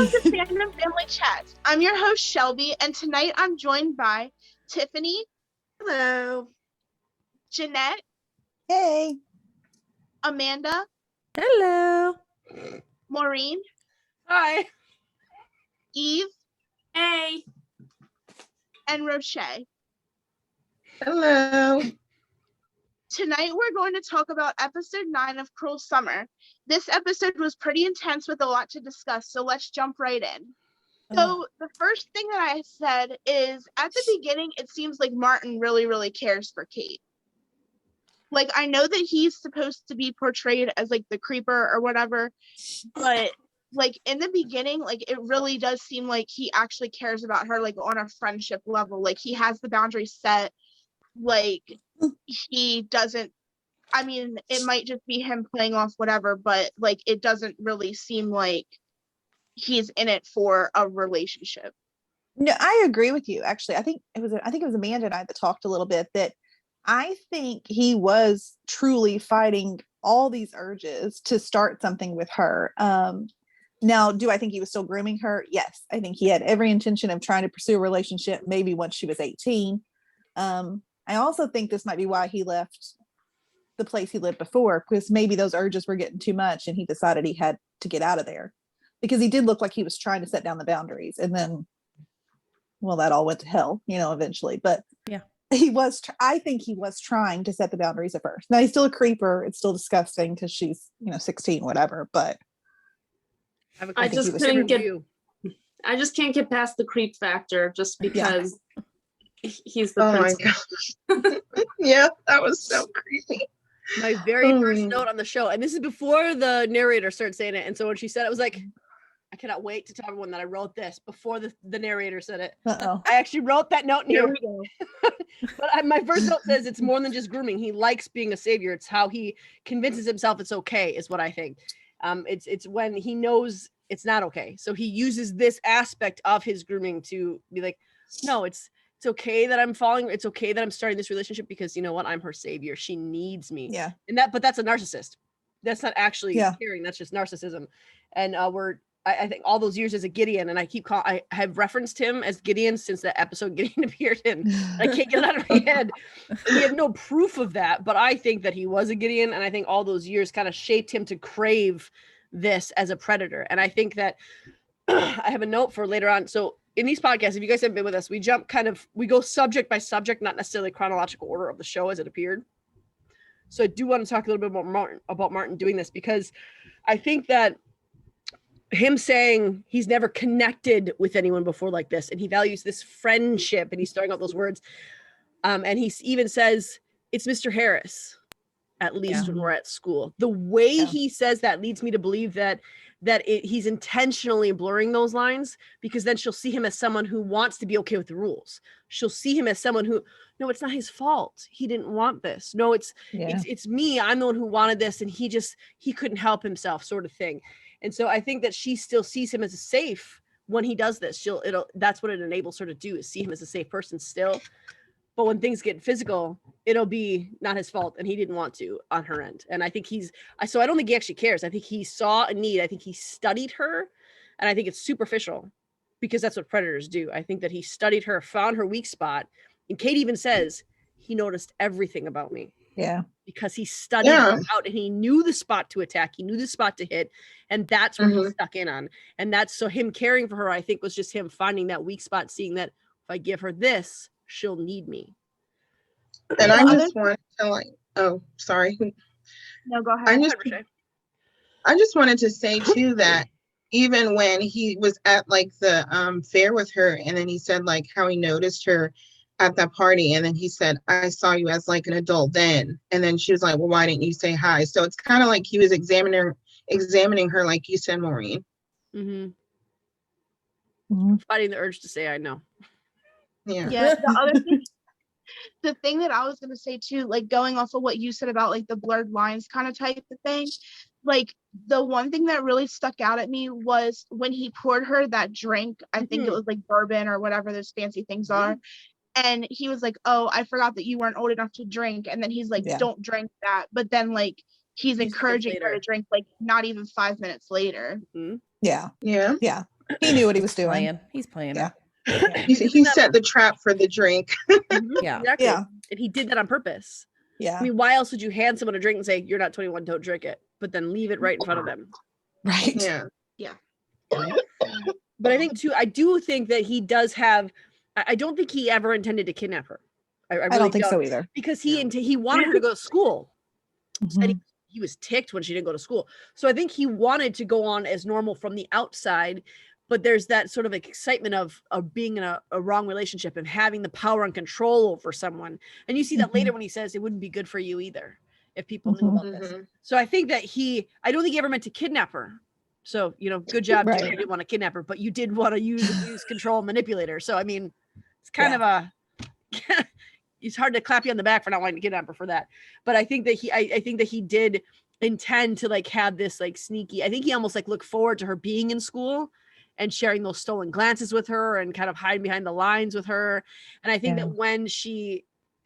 Welcome to Fandom Family Chats. I'm your host, Shelby, and tonight I'm joined by Tiffany. Hello. Jeanette. Hey. Amanda. Hello. Maureen. Hi. Eve. Hey. And Roche. Hello. Tonight we're going to talk about episode 9 of Cruel Summer. This episode was pretty intense with a lot to discuss, so let's jump right in. So the first thing that I said is, at the beginning, it seems like Martin really, really cares for Kate. Like, I know that he's supposed to be portrayed as, like, the creeper or whatever, but, like, in the beginning, like, it really does seem like he actually cares about her, like, on a friendship level. Like, he has the boundaries set. Like, he doesn't, I mean, it might just be him playing off whatever, but, like, it doesn't really seem like he's in it for a relationship. No, I agree with you. Actually, I think it was Amanda and I that talked a little bit that I think he was truly fighting all these urges to start something with her. Now, do I think he was still grooming her? Yes. I think he had every intention of trying to pursue a relationship, maybe once she was 18. I also think this might be why he left the place he lived before, because maybe those urges were getting too much and he decided he had to get out of there, because he did look like he was trying to set down the boundaries, and then, well, that all went to hell, eventually. But yeah, I think he was trying to set the boundaries at first. Now he's still a creeper. It's still disgusting because she's 16, whatever, but I just can't get past the creep factor just because he's the prince. My gosh. Yeah, that was so creepy. My very first note on the show, and this is before the narrator started saying it, and so when she said it, I was like, I cannot wait to tell everyone that I wrote this before the narrator said it. Uh-oh. I actually wrote that note in Here here. we go. But my first note says it's more than just grooming. He likes being a savior. It's how he convinces himself it's okay, is what I think. It's when he knows it's not okay. So he uses this aspect of his grooming to be like, no, it's okay that I'm falling. It's okay that I'm starting this relationship because you know what? I'm her savior. She needs me. Yeah. But that's a narcissist. That's not actually caring. That's just narcissism. And I think all those years as a Gideon, and I have referenced him as Gideon since that episode Gideon appeared in. I can't get it out of my head. And we have no proof of that, but I think that he was a Gideon, and I think all those years kind of shaped him to crave this as a predator. And I think that I have a note for later on. So in these podcasts, if you guys haven't been with us, we go subject by subject, not necessarily chronological order of the show as it appeared. So I do want to talk a little bit about Martin doing this, because I think that him saying he's never connected with anyone before like this, and he values this friendship, and he's throwing out those words. And he even says, it's Mr. Harris, at least when we're at school. The way he says that leads me to believe that he's intentionally blurring those lines, because then she'll see him as someone who wants to be okay with the rules. She'll see him as someone who, no, it's not his fault. He didn't want this. No, it's me. I'm the one who wanted this, and he couldn't help himself, sort of thing. And so I think that she still sees him as a safe when he does this. That's what it enables her to do, is see him as a safe person still. But when things get physical, it'll be not his fault, and he didn't want to on her end. And I think so I don't think he actually cares. I think he saw a need. I think he studied her, and I think it's superficial, because that's what predators do. I think that he studied her, found her weak spot, and Kate even says he noticed everything about me. Yeah. Because he studied her out, and he knew the spot to attack. He knew the spot to hit, and that's what he stuck in on. And that's, so him caring for her, I think, was just him finding that weak spot, seeing that if I give her this, she'll need me. And I just want to sorry. No, go ahead. I just wanted to say too that even when he was at like the fair with her, and then he said like how he noticed her at that party, and then he said, I saw you as like an adult then. And then she was like, well, why didn't you say hi? So it's kind of like he was examining her, like you said, Maureen. Fighting the urge to say I know. Yeah. The thing that I was going to say too, like going off of what you said about like the blurred lines kind of type of thing, like the one thing that really stuck out at me was when he poured her that drink. I think it was like bourbon or whatever those fancy things are. And he was like, oh, I forgot that you weren't old enough to drink. And then he's like, don't drink that. But then like he's encouraging her to drink like not even 5 minutes later. Yeah. He knew what he was doing. He's playing. Yeah. He set the trap for the drink. Yeah. Exactly. Yeah. And he did that on purpose. Yeah. I mean, why else would you hand someone a drink and say, you're not 21, don't drink it, but then leave it right in front of them? Right. Yeah. But I think too, I do think that he does have, I don't think he ever intended to kidnap her. I really don't think so either. Because he wanted her to go to school. Mhm. And he was ticked when she didn't go to school. So I think he wanted to go on as normal from the outside, but there's that sort of excitement of being in a wrong relationship and having the power and control over someone. And you see that later when he says it wouldn't be good for you either if people knew about this. So I think that I don't think he ever meant to kidnap her. So, good job, Jim. You didn't want to kidnap her, but you did want to use control, manipulate her. So, I mean, it's kind of it's hard to clap you on the back for not wanting to kidnap her for that. But I think that I think that he did intend to like have this like sneaky, I think he almost like looked forward to her being in school and sharing those stolen glances with her and kind of hiding behind the lines with her. And I think that when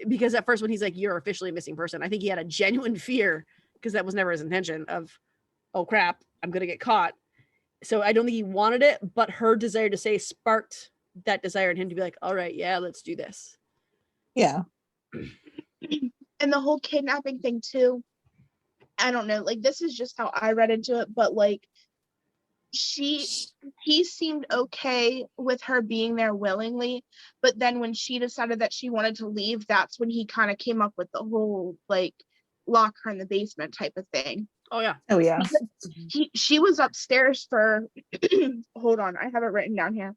because at first when he's like, you're officially a missing person, I think he had a genuine fear, because that was never his intention, of, oh crap, I'm going to get caught. So I don't think he wanted it, but her desire to say sparked that desire in him to be like, all right, yeah, let's do this. Yeah. And the whole kidnapping thing too, I don't know, like this is just how I read into it, but like he seemed okay with her being there willingly, but then when she decided that she wanted to leave, that's when he kind of came up with the whole like lock her in the basement type of thing. Oh yeah. She was upstairs for hold on, I have it written down here.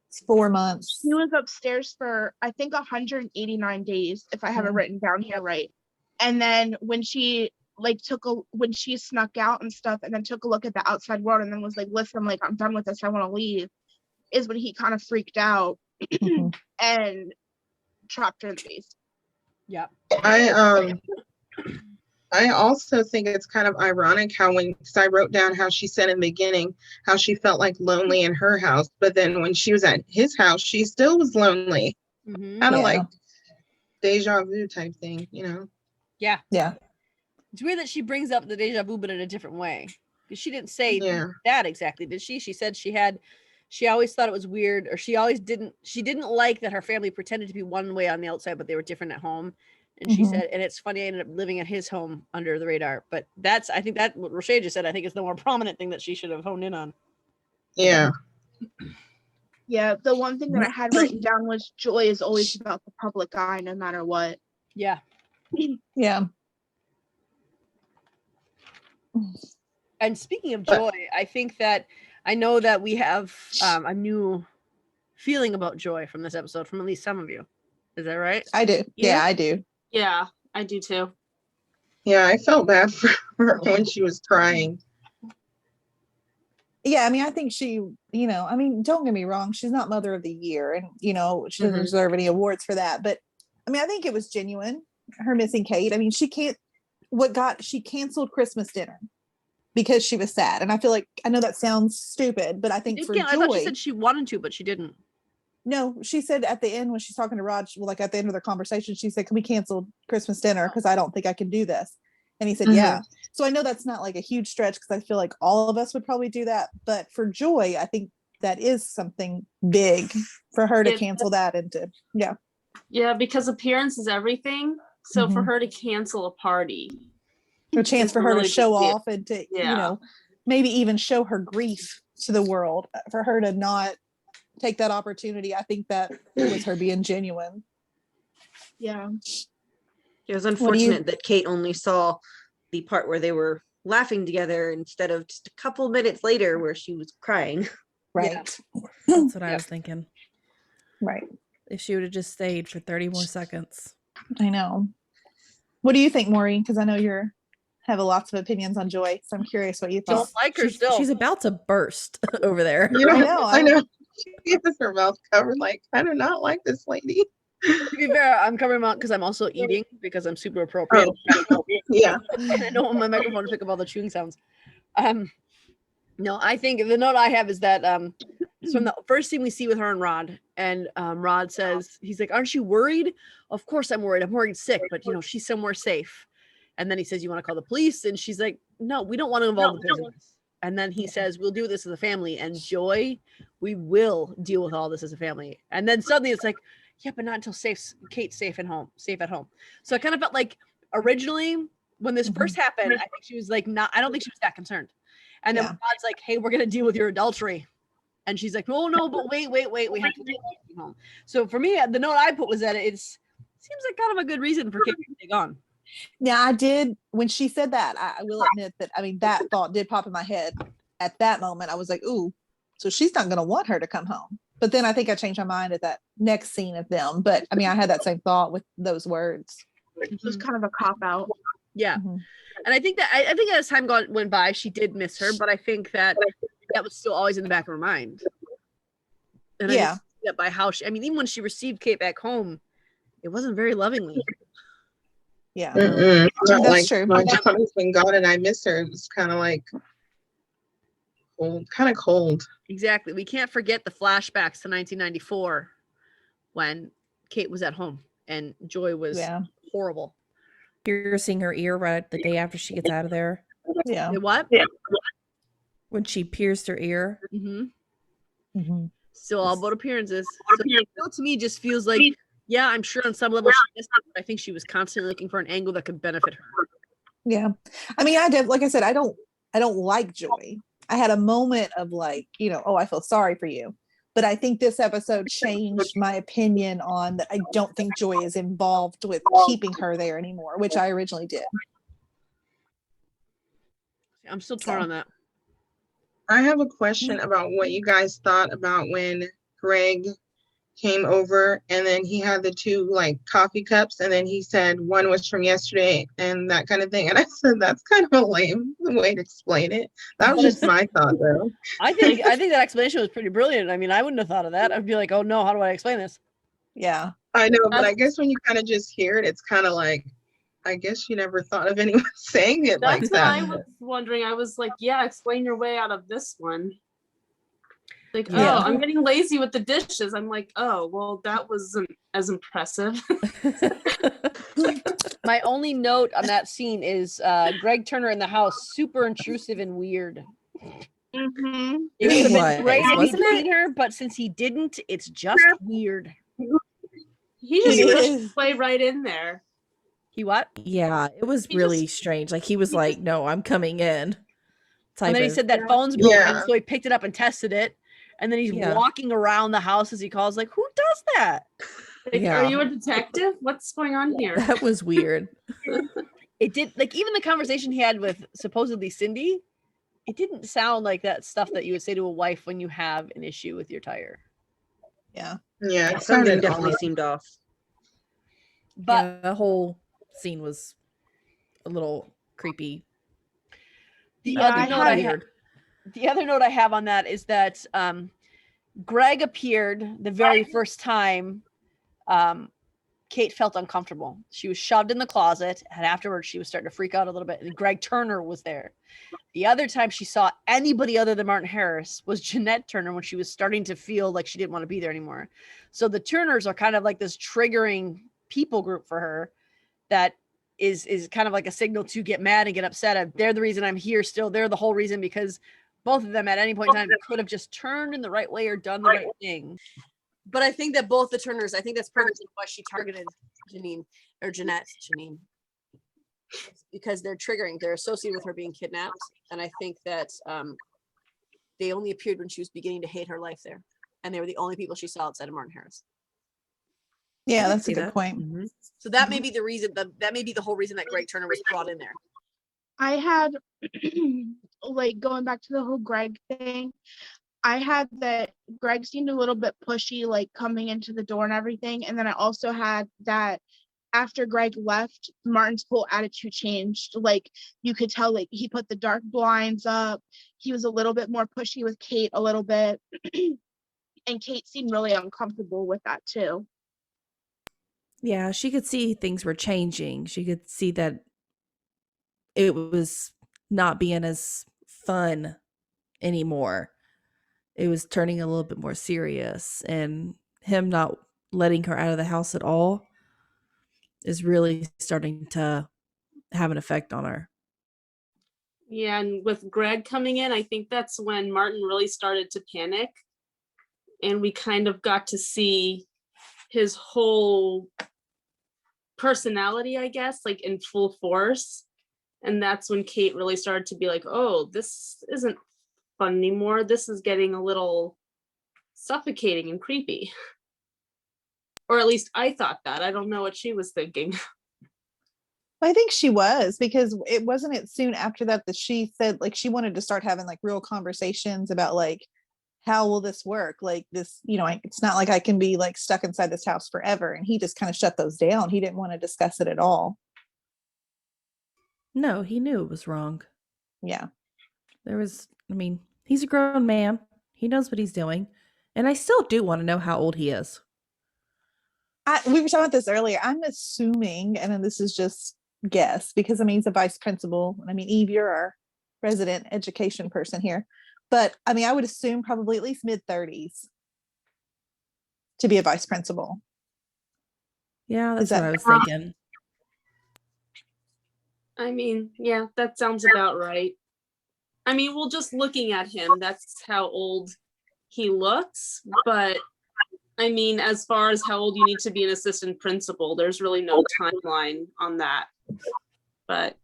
It's 4 months. She was upstairs for I think 189 days, if I have it written down here right. And then when she when she snuck out and stuff and then took a look at the outside world and then was like, listen, like I'm done with this, I want to leave, is when he kind of freaked out and trapped her in the basement. Yeah. I also think it's kind of ironic how because I wrote down how she said in the beginning how she felt like lonely in her house, but then when she was at his house, she still was lonely. Kind of like deja vu type thing, Yeah. Yeah. It's weird that she brings up the deja vu, but in a different way. Because she didn't say that exactly, did she? She said she always thought it was weird, or she didn't like that her family pretended to be one way on the outside, but they were different at home. And she said, and it's funny, I ended up living at his home under the radar. But I think that what Rochelle just said, I think is the more prominent thing that she should have honed in on. Yeah. Yeah, the one thing that I had written down was joy is always about the public eye, no matter what. Yeah. Yeah. And speaking of joy, I think that I know that we have a new feeling about joy from this episode, from at least some of you. Is that right? I do. Yeah, I do. Yeah, I do too. Yeah, I felt bad for her when she was crying. Yeah, I mean, I think she, don't get me wrong, she's not Mother of the Year, and she doesn't deserve any awards for that. But I mean, I think it was genuine, her missing Kate. I mean, she canceled Christmas dinner because she was sad. And I feel like, I know that sounds stupid, but I think for joy. I thought she said she wanted to, but she didn't. No, she said at the end when she's talking to Rod, like at the end of their conversation, she said, can we cancel Christmas dinner? Because I don't think I can do this. And he said, yeah. So I know that's not like a huge stretch, because I feel like all of us would probably do that. But for Joy, I think that is something big for her to cancel that and to, Yeah, because appearance is everything. So for her to cancel a party. A chance for her to show off and to, maybe even show her grief to the world. For her to not take that opportunity, I think that was her being genuine. Yeah. It was unfortunate that Kate only saw the part where they were laughing together instead of just a couple minutes later where she was crying. Right. That's what I was thinking. Right. If she would have just stayed for 30 more seconds. I know. What do you think, Maureen? Because I know you have lots of opinions on Joy, so I'm curious what you think. Don't like her still. She's about to burst over there. I know. She has her mouth covered. Like, I do not like this lady. To be fair, I'm covering my mouth because I'm also eating, because I'm super appropriate. Yeah. I don't want my microphone to pick up all the chewing sounds. No, I think the note I have is that it's from the first scene we see with her and Rod, and Rod says, he's like, aren't you worried? Of course I'm worried. I'm worried sick, but she's somewhere safe. And then he says, you want to call the police? And she's like, no, we don't want to involve the business. And then he says, we'll do this as a family. And Joy, we will deal with all this as a family. And then suddenly it's like, yeah, but not until Kate's safe at home. So I kind of felt like originally when this first happened, I think she was like, I don't think she was that concerned. And then God's like, hey, we're going to deal with your adultery. And she's like, oh, no, but wait. We have to take Kate home. So for me, the note I put was that it seems like kind of a good reason for Kate to take on. Yeah, I did. When she said that, I will admit that, I mean, that thought did pop in my head at that moment. I was like, ooh, so she's not going to want her to come home. But then I think I changed my mind at that next scene of them. But I mean, I had that same thought with those words. It was kind of a cop out. Yeah. And I think that as time went by, she did miss her, but I think that was still always in the back of her mind. And I just see that by how even when she received Kate back home, it wasn't very lovingly. Yeah. That's like, true. When God and I miss her, it was kind of like cold. Exactly. We can't forget the flashbacks to 1994 when Kate was at home and Joy was horrible. Piercing her ear right the day after she gets out of there. Yeah. What? Yeah. When she pierced her ear. Still all about appearances. So to me, just feels like, yeah, I'm sure on some level she missed it, but I think she was constantly looking for an angle that could benefit her. Yeah. I mean, like I said, I don't like Joy. I had a moment of like, oh, I feel sorry for you. But I think this episode changed my opinion on that. I don't think Joy is involved with keeping her there anymore, which I originally did. I'm still torn on that. I have a question about what you guys thought about when Greg came over and then he had the two like coffee cups and then he said one was from yesterday and that kind of thing. And I said, that's kind of a lame way to explain it. That was just my thought though. I think that explanation was pretty brilliant. I mean, I wouldn't have thought of that. I'd be like, oh no, how do I explain this? Yeah. I know, but I guess when you kind of just hear it, it's kind of like, I guess you never thought of anyone saying it like that. That's what I was wondering. I was like, yeah, explain your way out of this one. Like, oh, I'm getting lazy with the dishes. I'm like, oh, well, that wasn't as impressive. My only note on that scene is Greg Turner in the house, super intrusive and weird. It would have been great if he'd seen her, but since he didn't, it's just weird. He just pushed his way right in there. He what? Yeah, it was really strange. Like he was like, no, I'm coming in. And then he said that phone's broken, so he picked it up and tested it. And then he's walking around the house as he calls, like, who does that? Like, are you a detective? What's going on here? That was weird. It did, like, even the conversation he had with supposedly Cindy, it didn't sound like that stuff that you would say to a wife when you have an issue with your tire. Yeah. Yeah, something definitely seemed off. But the whole scene was a little creepy. The other note I have on that is that Greg appeared the very first time Kate felt uncomfortable. She was shoved in the closet, and afterwards she was starting to freak out a little bit, and Greg Turner was there. The other time she saw anybody other than Martin Harris was Jeanette Turner when she was starting to feel like she didn't want to be there anymore. So the Turners are kind of like this triggering people group for her that is kind of like a signal to get mad and get upset. They're the reason I'm here still. They're the whole reason, because both of them at any point in time could have just turned in the right way or done the right thing. But I think that both the Turners, I think that's part of why she targeted Jeanette, because they're triggering. They're associated with her being kidnapped. And I think that they only appeared when she was beginning to hate her life there. And they were the only people she saw outside of Martin Harris. Yeah, that's a good point. So that may be the reason, that may be the whole reason that Greg Turner was brought in there. I had, like, going back to the whole Greg thing, I had that Greg seemed a little bit pushy, like coming into the door and everything. And then I also had that after Greg left, Martin's whole attitude changed. Like, you could tell, like, he put the dark blinds up. He was a little bit more pushy with Kate a little bit. And Kate seemed really uncomfortable with that too. Yeah, she could see things were changing. She could see that it was not being as fun anymore. It was turning a little bit more serious, and him not letting her out of the house at all is really starting to have an effect on her. Yeah, and with Greg coming in, I think that's when Martin really started to panic. And we kind of got to see his whole personality, I guess, like in full force. And that's when Kate really started to be like, oh, this isn't fun anymore. This is getting a little suffocating and creepy. Or at least I thought that. I don't know what she was thinking. I think she was, because it wasn't it soon after that she said like she wanted to start having like real conversations about like, how will this work? Like this, it's not like I can be like stuck inside this house forever. And he just kind of shut those down. He didn't want to discuss it at all. No, he knew it was wrong. Yeah. He's a grown man. He knows what he's doing. And I still do want to know how old he is. We were talking about this earlier. I'm assuming, and then this is just guess, because he's a vice principal. Eve, you're our resident education person here. But I would assume probably at least mid-30s to be a vice principal. Yeah, that's what I was thinking. Yeah, that sounds about right. Well, just looking at him, that's how old he looks. But as far as how old you need to be an assistant principal, there's really no timeline on that. But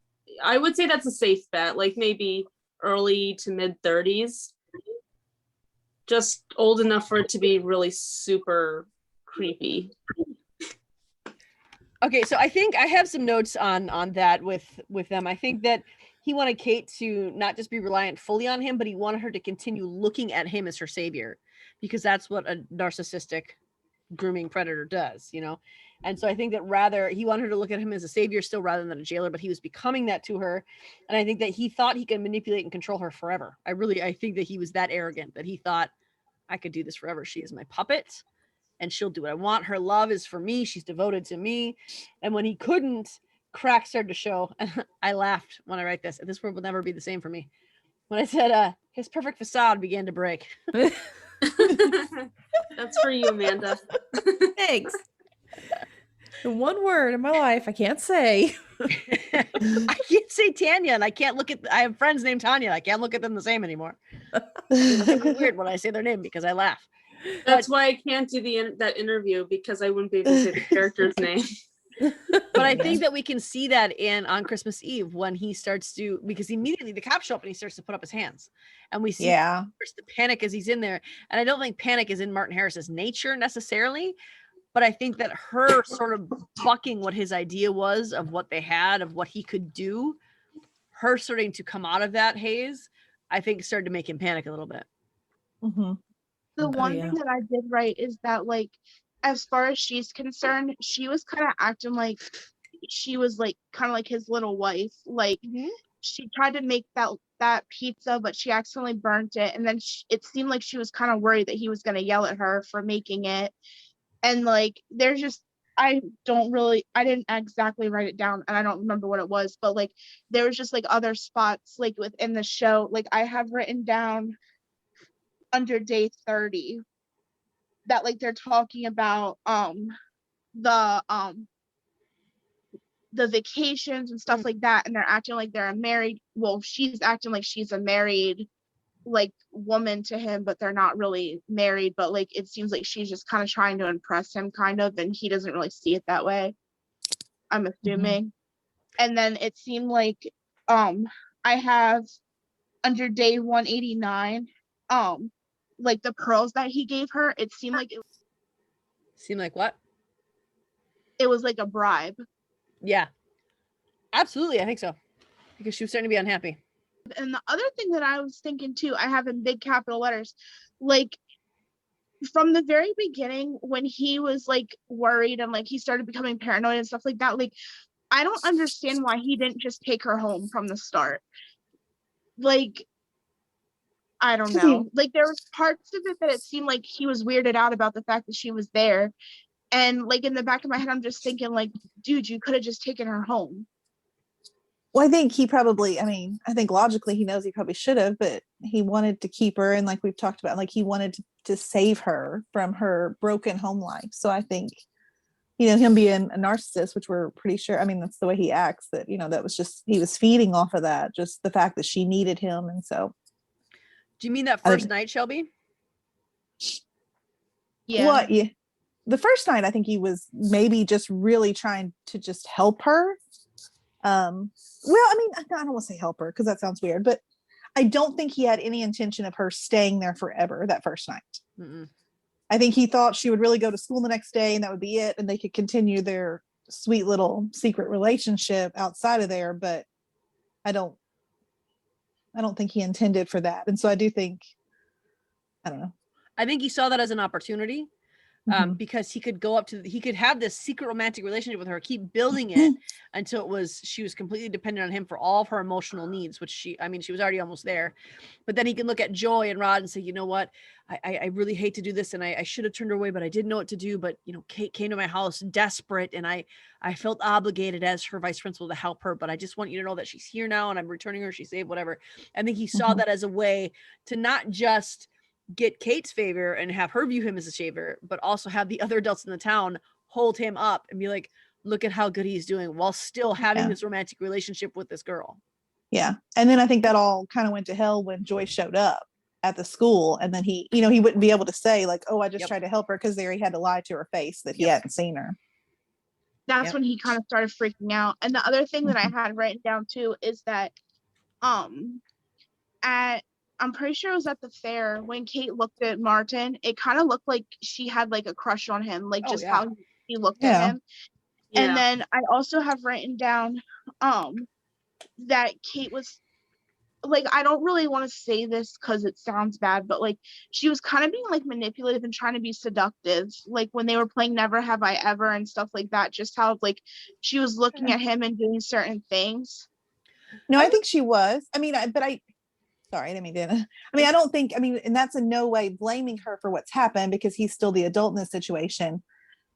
I would say that's a safe bet, like maybe early to mid-30s. Just old enough for it to be really super creepy. Okay, so I think I have some notes on that with them. I think that he wanted Kate to not just be reliant fully on him, but he wanted her to continue looking at him as her savior, because that's what a narcissistic grooming predator does, And so I think that rather he wanted her to look at him as a savior still rather than a jailer, but he was becoming that to her. And I think that he thought he could manipulate and control her forever. I think that he was that arrogant that he thought, I could do this forever. She is my puppet and she'll do what I want. Her love is for me. She's devoted to me. And when he couldn't, cracks started to show. I laughed when I write this. This world will never be the same for me. When I said his perfect facade began to break. That's for you, Amanda. Thanks. The one word in my life I can't say. I can't say Tanya, and I have friends named Tanya. I can't look at them the same anymore. It's weird when I say their name because I laugh. That's why I can't do that interview, because I wouldn't be able to say the character's name. But I think that we can see that on Christmas Eve when he starts to, because immediately the cops show up and he starts to put up his hands, and we see the panic as he's in there. And I don't think panic is in Martin Harris's nature necessarily, but I think that her sort of bucking what his idea was of what they had, of what he could do, her starting to come out of that haze, I think started to make him panic a little bit. Mm-hmm. The one thing that I did write is that, like, as far as she's concerned, she was kind of acting like she was like kind of like his little wife. Like she tried to make that pizza, but she accidentally burnt it, and then it seemed like she was kind of worried that he was going to yell at her for making it. And like there's just, I didn't exactly write it down and I don't remember what it was, but like there was just like other spots like within the show. Like I have written down under day 30 that like they're talking about the vacations and stuff like that, and they're acting like they're she's acting like she's a married like woman to him, but they're not really married, but like it seems like she's just kind of trying to impress him kind of, and he doesn't really see it that way, I'm assuming. And then it seemed like I have under day 189 like the pearls that he gave her, it seemed like what? It was like a bribe. Yeah, absolutely. I think so, because she was starting to be unhappy. And the other thing that I was thinking too, I have in big capital letters, like from the very beginning when he was like worried and like he started becoming paranoid and stuff like that, like I don't understand why he didn't just take her home from the start. Like I don't know. Like there was parts of it that it seemed like he was weirded out about the fact that she was there. And like in the back of my head, I'm just thinking like, dude, you could have just taken her home. Well, I think he probably, I think logically he knows he probably should have, but he wanted to keep her. And like we've talked about, like he wanted to save her from her broken home life. So I think, him being a narcissist, which we're pretty sure, I mean, that's the way he acts, that, that was just, he was feeding off of that, just the fact that she needed him. And so. Do you mean that first night, Shelby? Yeah. Well, yeah. The first night, I think he was maybe just really trying to just help her. Well, I mean, I don't want to say help her because that sounds weird, but I don't think he had any intention of her staying there forever that first night. Mm-mm. I think he thought she would really go to school the next day and that would be it. And they could continue their sweet little secret relationship outside of there. But I don't think he intended for that. And so I do think, I don't know. I think he saw that as an opportunity. Because he could have this secret romantic relationship with her, keep building it until she was completely dependent on him for all of her emotional needs, which she was already almost there. But then he can look at Joy and Rod and say, you know what, I really hate to do this. And I should have turned her away, but I didn't know what to do. But, Kate came to my house desperate and I felt obligated as her vice principal to help her. But I just want you to know that she's here now and I'm returning her. She's safe, whatever. I think he saw that as a way to not just get Kate's favor and have her view him as a savior, but also have the other adults in the town hold him up and be like, look at how good he's doing while still having this romantic relationship with this girl. Yeah. And then I think that all kind of went to hell when Joy showed up at the school. And then he wouldn't be able to say like, oh, I just tried to help her, because there he had to lie to her face that he hadn't seen her. That's when he kind of started freaking out. And the other thing that I had written down too is that I'm pretty sure it was at the fair when Kate looked at Martin, it kind of looked like she had like a crush on him, like how he looked at him. Yeah. And then I also have written down that Kate was like, I don't really want to say this because it sounds bad, but like she was kind of being like manipulative and trying to be seductive, like when they were playing Never Have I Ever and stuff like that, just how like she was looking at him and doing certain things. No, I think she was. I mean, sorry, I don't think, and that's in no way blaming her for what's happened, because he's still the adult in this situation.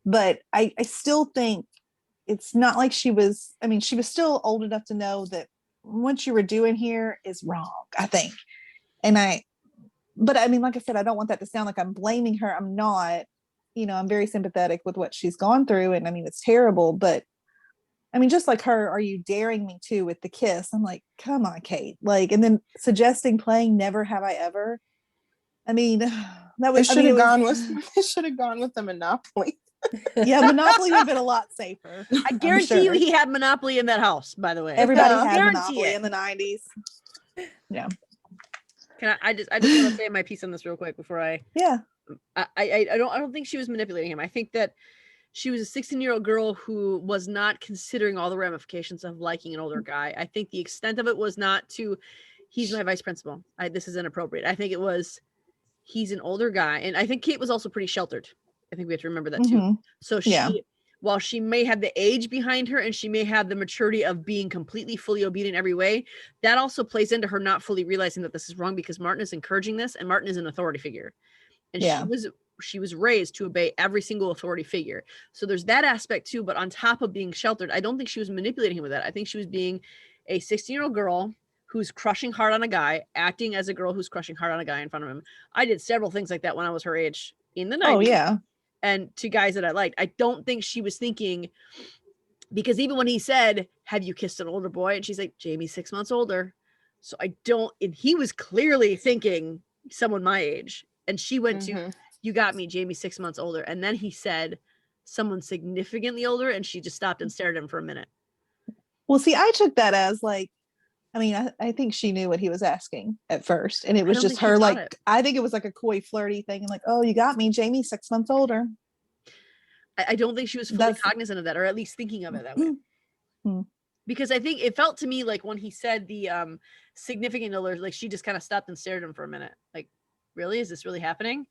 But I still think it's not like she was still old enough to know that what you were doing here is wrong, I think. But like I said, I don't want that to sound like I'm blaming her. I'm not, I'm very sympathetic with what she's gone through. And it's terrible, but just like her, are you daring me to with the kiss? I'm like, come on, Kate. Like, and then suggesting playing Never Have I Ever. That was. They should have gone with the Monopoly. Yeah, Monopoly would have been a lot safer. I guarantee you, he had Monopoly in that house. By the way, everybody had Monopoly in the 90s. Yeah. I just want to say my piece on this real quick before I. Yeah. I don't think she was manipulating him. I think that she was a 16-year-old girl who was not considering all the ramifications of liking an older guy. I think the extent of it was not to, he's my vice principal, this is inappropriate. I think it was, he's an older guy. And I think Kate was also pretty sheltered. I think we have to remember that too. So while she may have the age behind her and she may have the maturity of being completely, fully obedient every way, that also plays into her not fully realizing that this is wrong, because Martin is encouraging this and Martin is an authority figure. And she was raised to obey every single authority figure. So there's that aspect too. But on top of being sheltered, I don't think she was manipulating him with that. I think she was being a 16-year-old girl who's crushing hard on a guy, acting as a girl who's crushing hard on a guy in front of him. I did several things like that when I was her age in the 90s. Oh, yeah. And to guys that I liked. I don't think she was thinking, because even when he said, have you kissed an older boy? And she's like, Jamie's 6 months older. So and he was clearly thinking someone my age. And she went to, you got me, Jamie 6 months older. And then he said someone significantly older, and she just stopped and stared at him for a minute. Well, see, I took that as like, I think she knew what he was asking at first. And it was just her like, I think it was like a coy flirty thing. And like, oh, you got me, Jamie 6 months older. I don't think she was fully cognizant of that, or at least thinking of it that way. Because I think it felt to me like when he said the significant older, like she just kind of stopped and stared at him for a minute. Like, really? Is this really happening?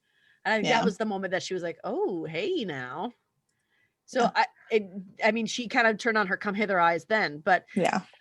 And I think that was the moment that she was like, oh, hey now. So she kind of turned on her come hither eyes then, but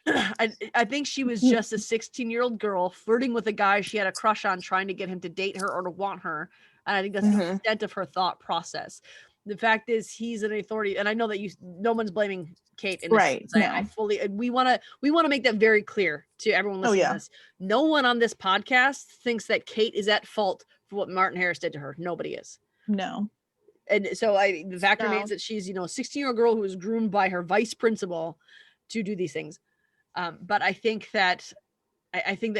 I think she was just a 16-year-old girl flirting with a guy she had a crush on, trying to get him to date her or to want her. And I think that's the extent of her thought process. The fact is, he's an authority, and I know that no one's blaming Kate in this right. No. I fully, we want to make that very clear to everyone listening to this. No one on this podcast thinks that Kate is at fault for what Martin Harris did to her. Nobody is. No. And so the fact No. remains that she's, a 16-year-old girl who was groomed by her vice principal to do these things. But I think that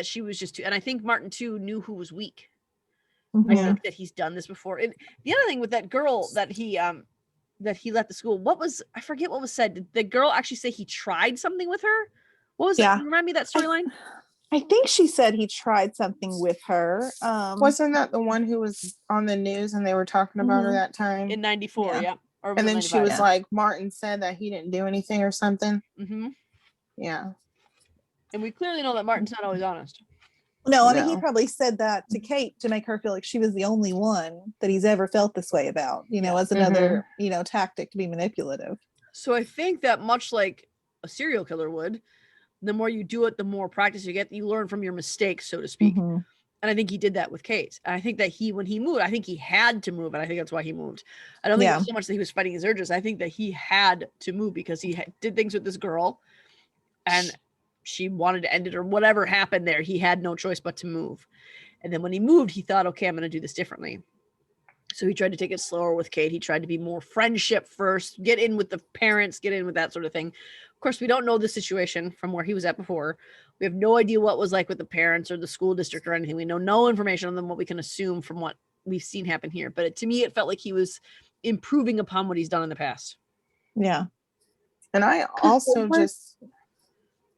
she was just too, and I think Martin too knew who was weak. I Yeah. think that he's done this before. And the other thing with that girl that he left the school, I forget what was said. Did the girl actually say he tried something with her? What was it? Can you remind me of that storyline? I think she said he tried something with her. Wasn't that the one who was on the news and they were talking about her that time? In 94, yeah. Or And then she was 95? like, Martin said that he didn't do anything or something. Mm-hmm. Yeah. And we clearly know that Martin's not always honest. No, I mean, he probably said that to Kate to make her feel like she was the only one that he's ever felt this way about, as another, tactic to be manipulative. So I think that much like a serial killer would, the more you do it, the more practice you get. You learn from your mistakes, so to speak. Mm-hmm. And I think he did that with Kate. And I think that when he moved, I think he had to move. And I think that's why he moved. I don't think it was so much that he was fighting his urges. I think that he had to move because he did things with this girl and she wanted to end it or whatever happened there. He had no choice but to move. And then when he moved, he thought, okay, I'm going to do this differently. So he tried to take it slower with Kate. He tried to be more friendship first, get in with the parents, get in with that sort of thing. Of course, we don't know the situation from where he was at before. We have no idea what was like with the parents or the school district or anything. We know no information on them, what we can assume from what we've seen happen here. But to me, it felt like he was improving upon what he's done in the past. Yeah. And I also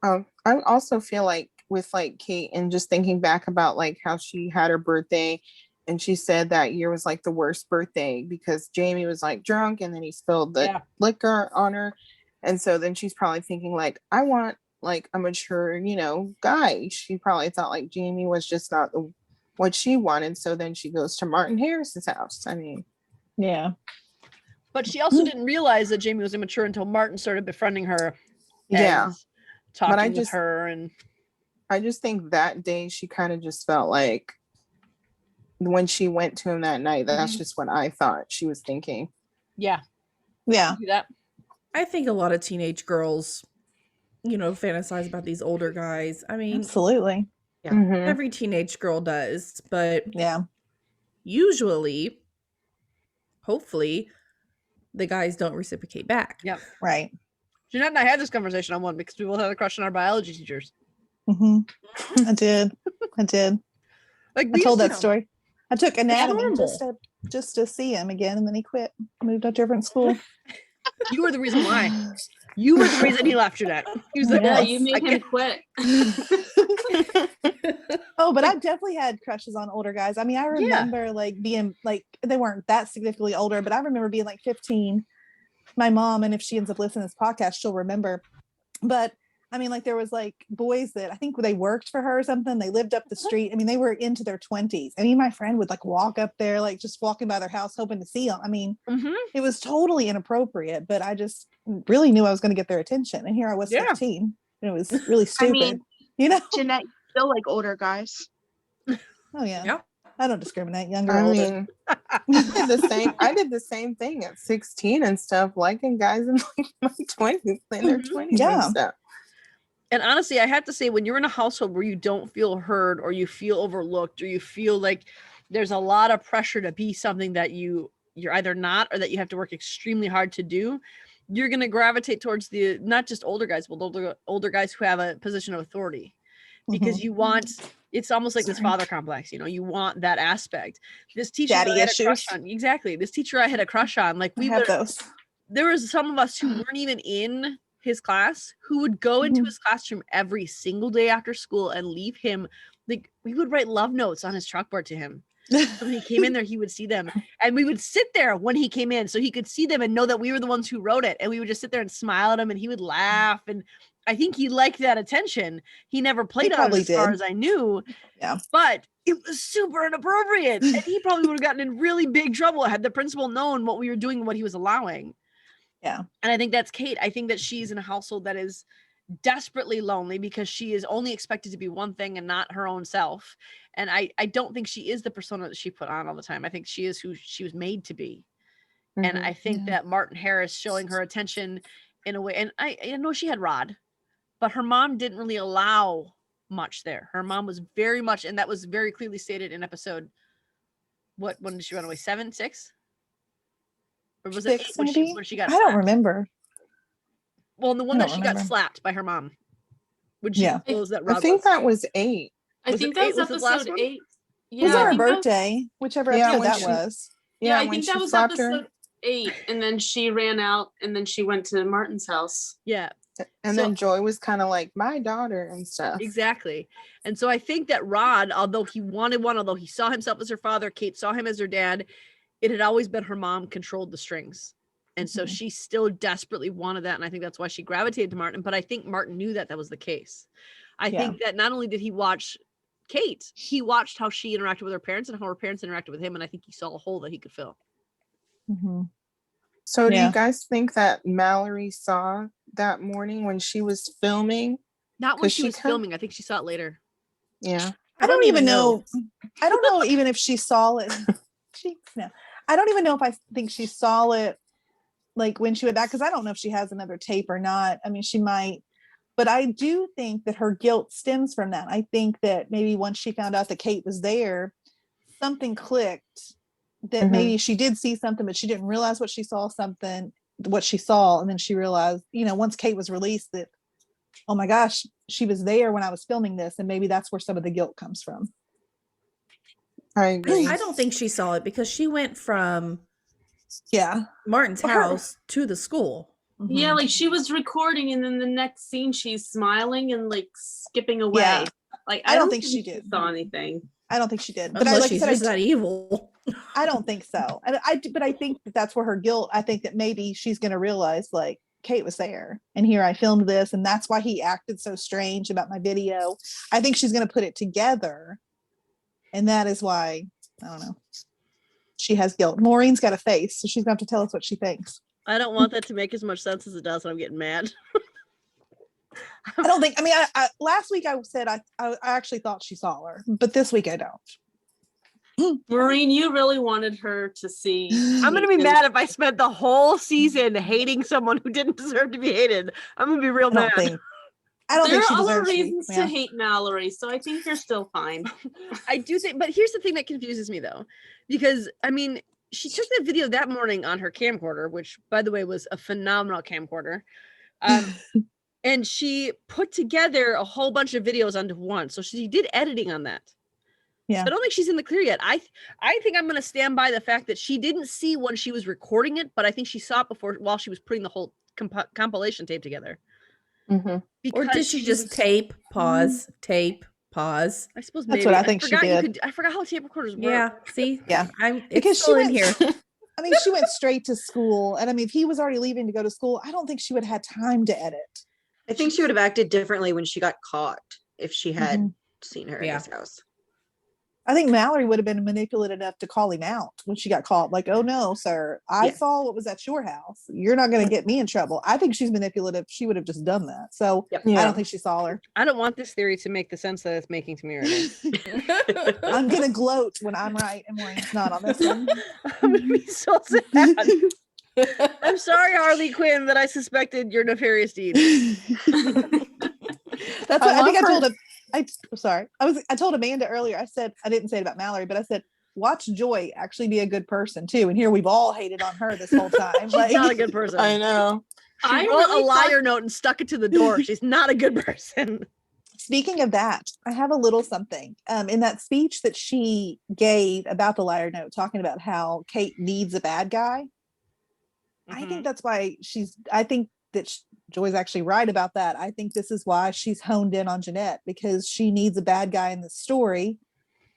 I also feel like with like Kate and just thinking back about like how she had her birthday and she said that year was like the worst birthday because Jamie was like drunk and then he spilled the liquor on her. And so then she's probably thinking like, I want like a mature, guy. She probably thought like Jamie was just not what she wanted. So then she goes to Martin Harris's house. I mean, yeah. But she also didn't realize that Jamie was immature until Martin started befriending her. Yeah. Talking with her. And I just think that day she kind of just felt like when she went to him that night, that's just what I thought she was thinking. Yeah. Yeah. I think a lot of teenage girls, fantasize about these older guys. I mean, absolutely. Yeah. Every teenage girl does, but usually, hopefully, the guys don't reciprocate back. Yep. Right. Jeanette and I had this conversation on one because we both had a crush on our biology teachers. I did. Like I told that story. I took anatomy just to see him again, and then he quit. Moved to a different school. You were the reason why. You were the reason he left, Jeanette. He was like, yeah, you made him quit. Oh, but I definitely had crushes on older guys. I mean, I remember like being like, they weren't that significantly older, but I remember being like 15. My mom, and if she ends up listening to this podcast, she'll remember. But I mean, like there was like boys that I think they worked for her or something. They lived up the street. I mean, they were into their 20s. I mean, my friend would like walk up there, like just walking by their house, hoping to see them. I mean, it was totally inappropriate, but I just really knew I was going to get their attention. And here I was 15. And it was really stupid. Jeanette, you still like older guys. Oh yeah. I don't discriminate, younger or I older. mean, I did the same thing at 16 and stuff, liking guys in like my 20s, in their 20s and stuff. And honestly, I have to say, when you're in a household where you don't feel heard or you feel overlooked or you feel like there's a lot of pressure to be something that you're either not or that you have to work extremely hard to do, you're going to gravitate towards the not just older guys, but older guys who have a position of authority. Because you want, it's almost like this father complex, you want that aspect. This teacher Daddy I had issues. a crush on, exactly. This teacher I had a crush on, like we would, there was some of us who weren't even in his class who would go into his classroom every single day after school and leave him, like we would write love notes on his chalkboard to him. So when he came in there, he would see them, and we would sit there when he came in so he could see them and know that we were the ones who wrote it. And we would just sit there and smile at him, and he would laugh. And I think he liked that attention. He never played on it as far as I knew. Yeah. But it was super inappropriate. And he probably would have gotten in really big trouble had the principal known what we were doing and what he was allowing. Yeah. And I think that's Kate. I think that she's in a household that is desperately lonely because she is only expected to be one thing and not her own self. And I don't think she is the persona that she put on all the time. I think she is who she was made to be. And I think that Martin Harris showing her attention in a way, and I know she had Rod, but her mom didn't really allow much there. Her mom was very much, and that was very clearly stated in episode, when did she run away? 7, 6? Or was it 6 8 maybe? when she got I don't slapped? remember. Well, the one I that don't she got remember. slapped by her mom. When she Yeah. disclosed that I Rod think was. that was 8. I Was think it that 8? was Was this last episode one? 8. It was Yeah, on I her think that was, birthday, whichever Yeah, episode when that she- was. yeah, I when think she that was slapped her. episode 8, and then she ran out, and then she went to Martin's house. Yeah. And So- then Joy was kind of like, my daughter and stuff. Exactly. And so I think that Rod, although he wanted one, although he saw himself as her father, Kate saw him as her dad, it had always been her mom controlled the strings. And so she still desperately wanted that. And I think that's why she gravitated to Martin. But I think Martin knew that that was the case. I think that not only did he watch Kate, he watched how she interacted with her parents and how her parents interacted with him. And I think he saw a hole that he could fill. So do Yeah. you guys think that Mallory saw that morning when she was filming? Not when 'Cause she she was kind- filming. I think she saw it later. Yeah. I don't even know. I don't know even if she saw it. I don't even know if I think she saw it like when she went back, because I don't know if she has another tape or not. I mean, she might, but I do think that her guilt stems from that. I think that maybe once she found out that Kate was there, something clicked that maybe she did see something, but she didn't realize what she saw, and then she realized, once Kate was released, that, oh my gosh, she was there when I was filming this, and maybe that's where some of the guilt comes from. I agree. I don't think she saw it because she went from Martin's Well, her- house to the school. Yeah, like she was recording, and then the next scene she's smiling and like skipping away. Yeah. Like I don't think she did. saw anything. I don't think she did. But Unless like I she's said, just that evil. I don't think so. But I think that's where her guilt, I think that maybe she's going to realize, like, Kate was there and here I filmed this, and that's why he acted so strange about my video. I think she's going to put it together, and that is why, I don't know, she has guilt. Maureen's got a face, so she's going to have to tell us what she thinks. I don't want that to make as much sense as it does, and I'm getting mad. I don't think, I last week I said I actually thought she saw her, but this week I don't. Maureen, you really wanted her to see. I'm gonna be mad if I spent the whole season hating someone who didn't deserve to be hated. I'm gonna be real mad. I don't There think she are other deserves to be, reasons to hate Mallory, so I think you're still fine. I do think, but here's the thing that confuses me though, because she took that video that morning on her camcorder, which by the way was a phenomenal camcorder. And she put together a whole bunch of videos onto one. So she did editing on that. Yeah. So I don't think she's in the clear yet. I think I'm going to stand by the fact that she didn't see when she was recording it, but I think she saw it before while she was putting the whole compilation tape together. Or did she just tape, pause, tape, pause? I suppose that's maybe. what I think she did. I forgot how tape recorders work. Yeah, see? Yeah. It's Because still she in went, here. she went straight to school, and if he was already leaving to go to school, I don't think she would have had time to edit. I think she would have acted differently when she got caught if she had seen her in Yeah. his house. I think Mallory would have been manipulative enough to call him out when she got caught. Like, oh no, sir, I saw what was at your house. You're not going to get me in trouble. I think she's manipulative. She would have just done that. So I don't think she saw her. I don't want this theory to make the sense that it's making to me right now. I'm going to gloat when I'm right and Maureen's not on this one. I'm going to be so sad. I'm sorry, Harley Quinn, that I suspected your nefarious deeds. That's what I think I told him. I told Amanda earlier. I said, I didn't say it about Mallory, but I said, watch Joy actually be a good person too. And here we've all hated on her this whole time. She's not a good person. I know. She wrote a liar note and stuck it to the door. She's not a good person. Speaking of that, I have a little something. In that speech that she gave about the liar note, talking about how Kate needs a bad guy. I think that's why I think that Joy's actually right about that. I think this is why she's honed in on Jeanette, because she needs a bad guy in the story.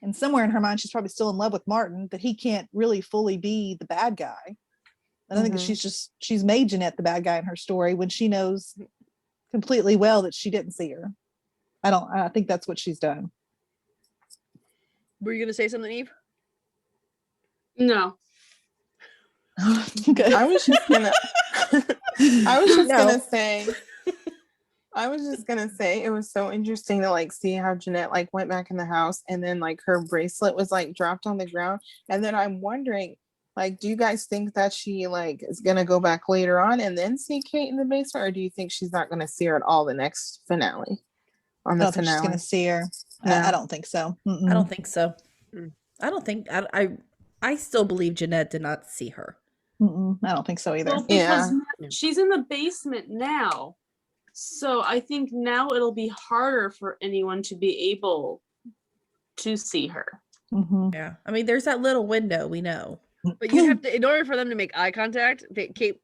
And somewhere in her mind, she's probably still in love with Martin, but he can't really fully be the bad guy. And I think that she's made Jeanette the bad guy in her story when she knows completely well that she didn't see her. I think that's what she's done. Were you going to say something, Eve? No. I was just gonna say it was so interesting to see how Jeanette went back in the house, and then her bracelet was dropped on the ground, and then I'm wondering, do you guys think that she is gonna go back later on and then see Kate in the basement, or do you think she's not gonna see her at all the next finale? I don't think she's gonna see her. No. I don't think so. I don't think so. I don't think I still believe Jeanette did not see her. I don't think so either. Well, because she's in the basement now. So I think now it'll be harder for anyone to be able to see her. Yeah. I mean, there's that little window, we know. But you'd have to, in order for them to make eye contact,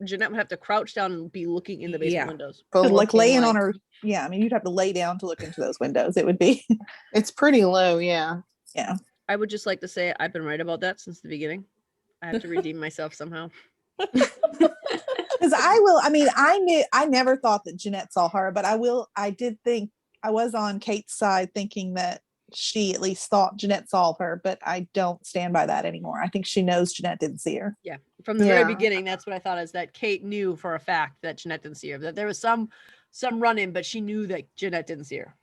Jeanette would have to crouch down and be looking in the basement windows. Like laying on her. Yeah, I mean, you'd have to lay down to look into those windows. It would be. It's pretty low. Yeah. Yeah. I would just like to say I've been right about that since the beginning. I have to redeem myself somehow. Because I never thought that Jeanette saw her, but I did think I was on Kate's side thinking that she at least thought Jeanette saw her, but I don't stand by that anymore. I think she knows Jeanette didn't see her. Yeah. From the very beginning, that's what I thought, is that Kate knew for a fact that Jeanette didn't see her, that there was some run-in, but she knew that Jeanette didn't see her.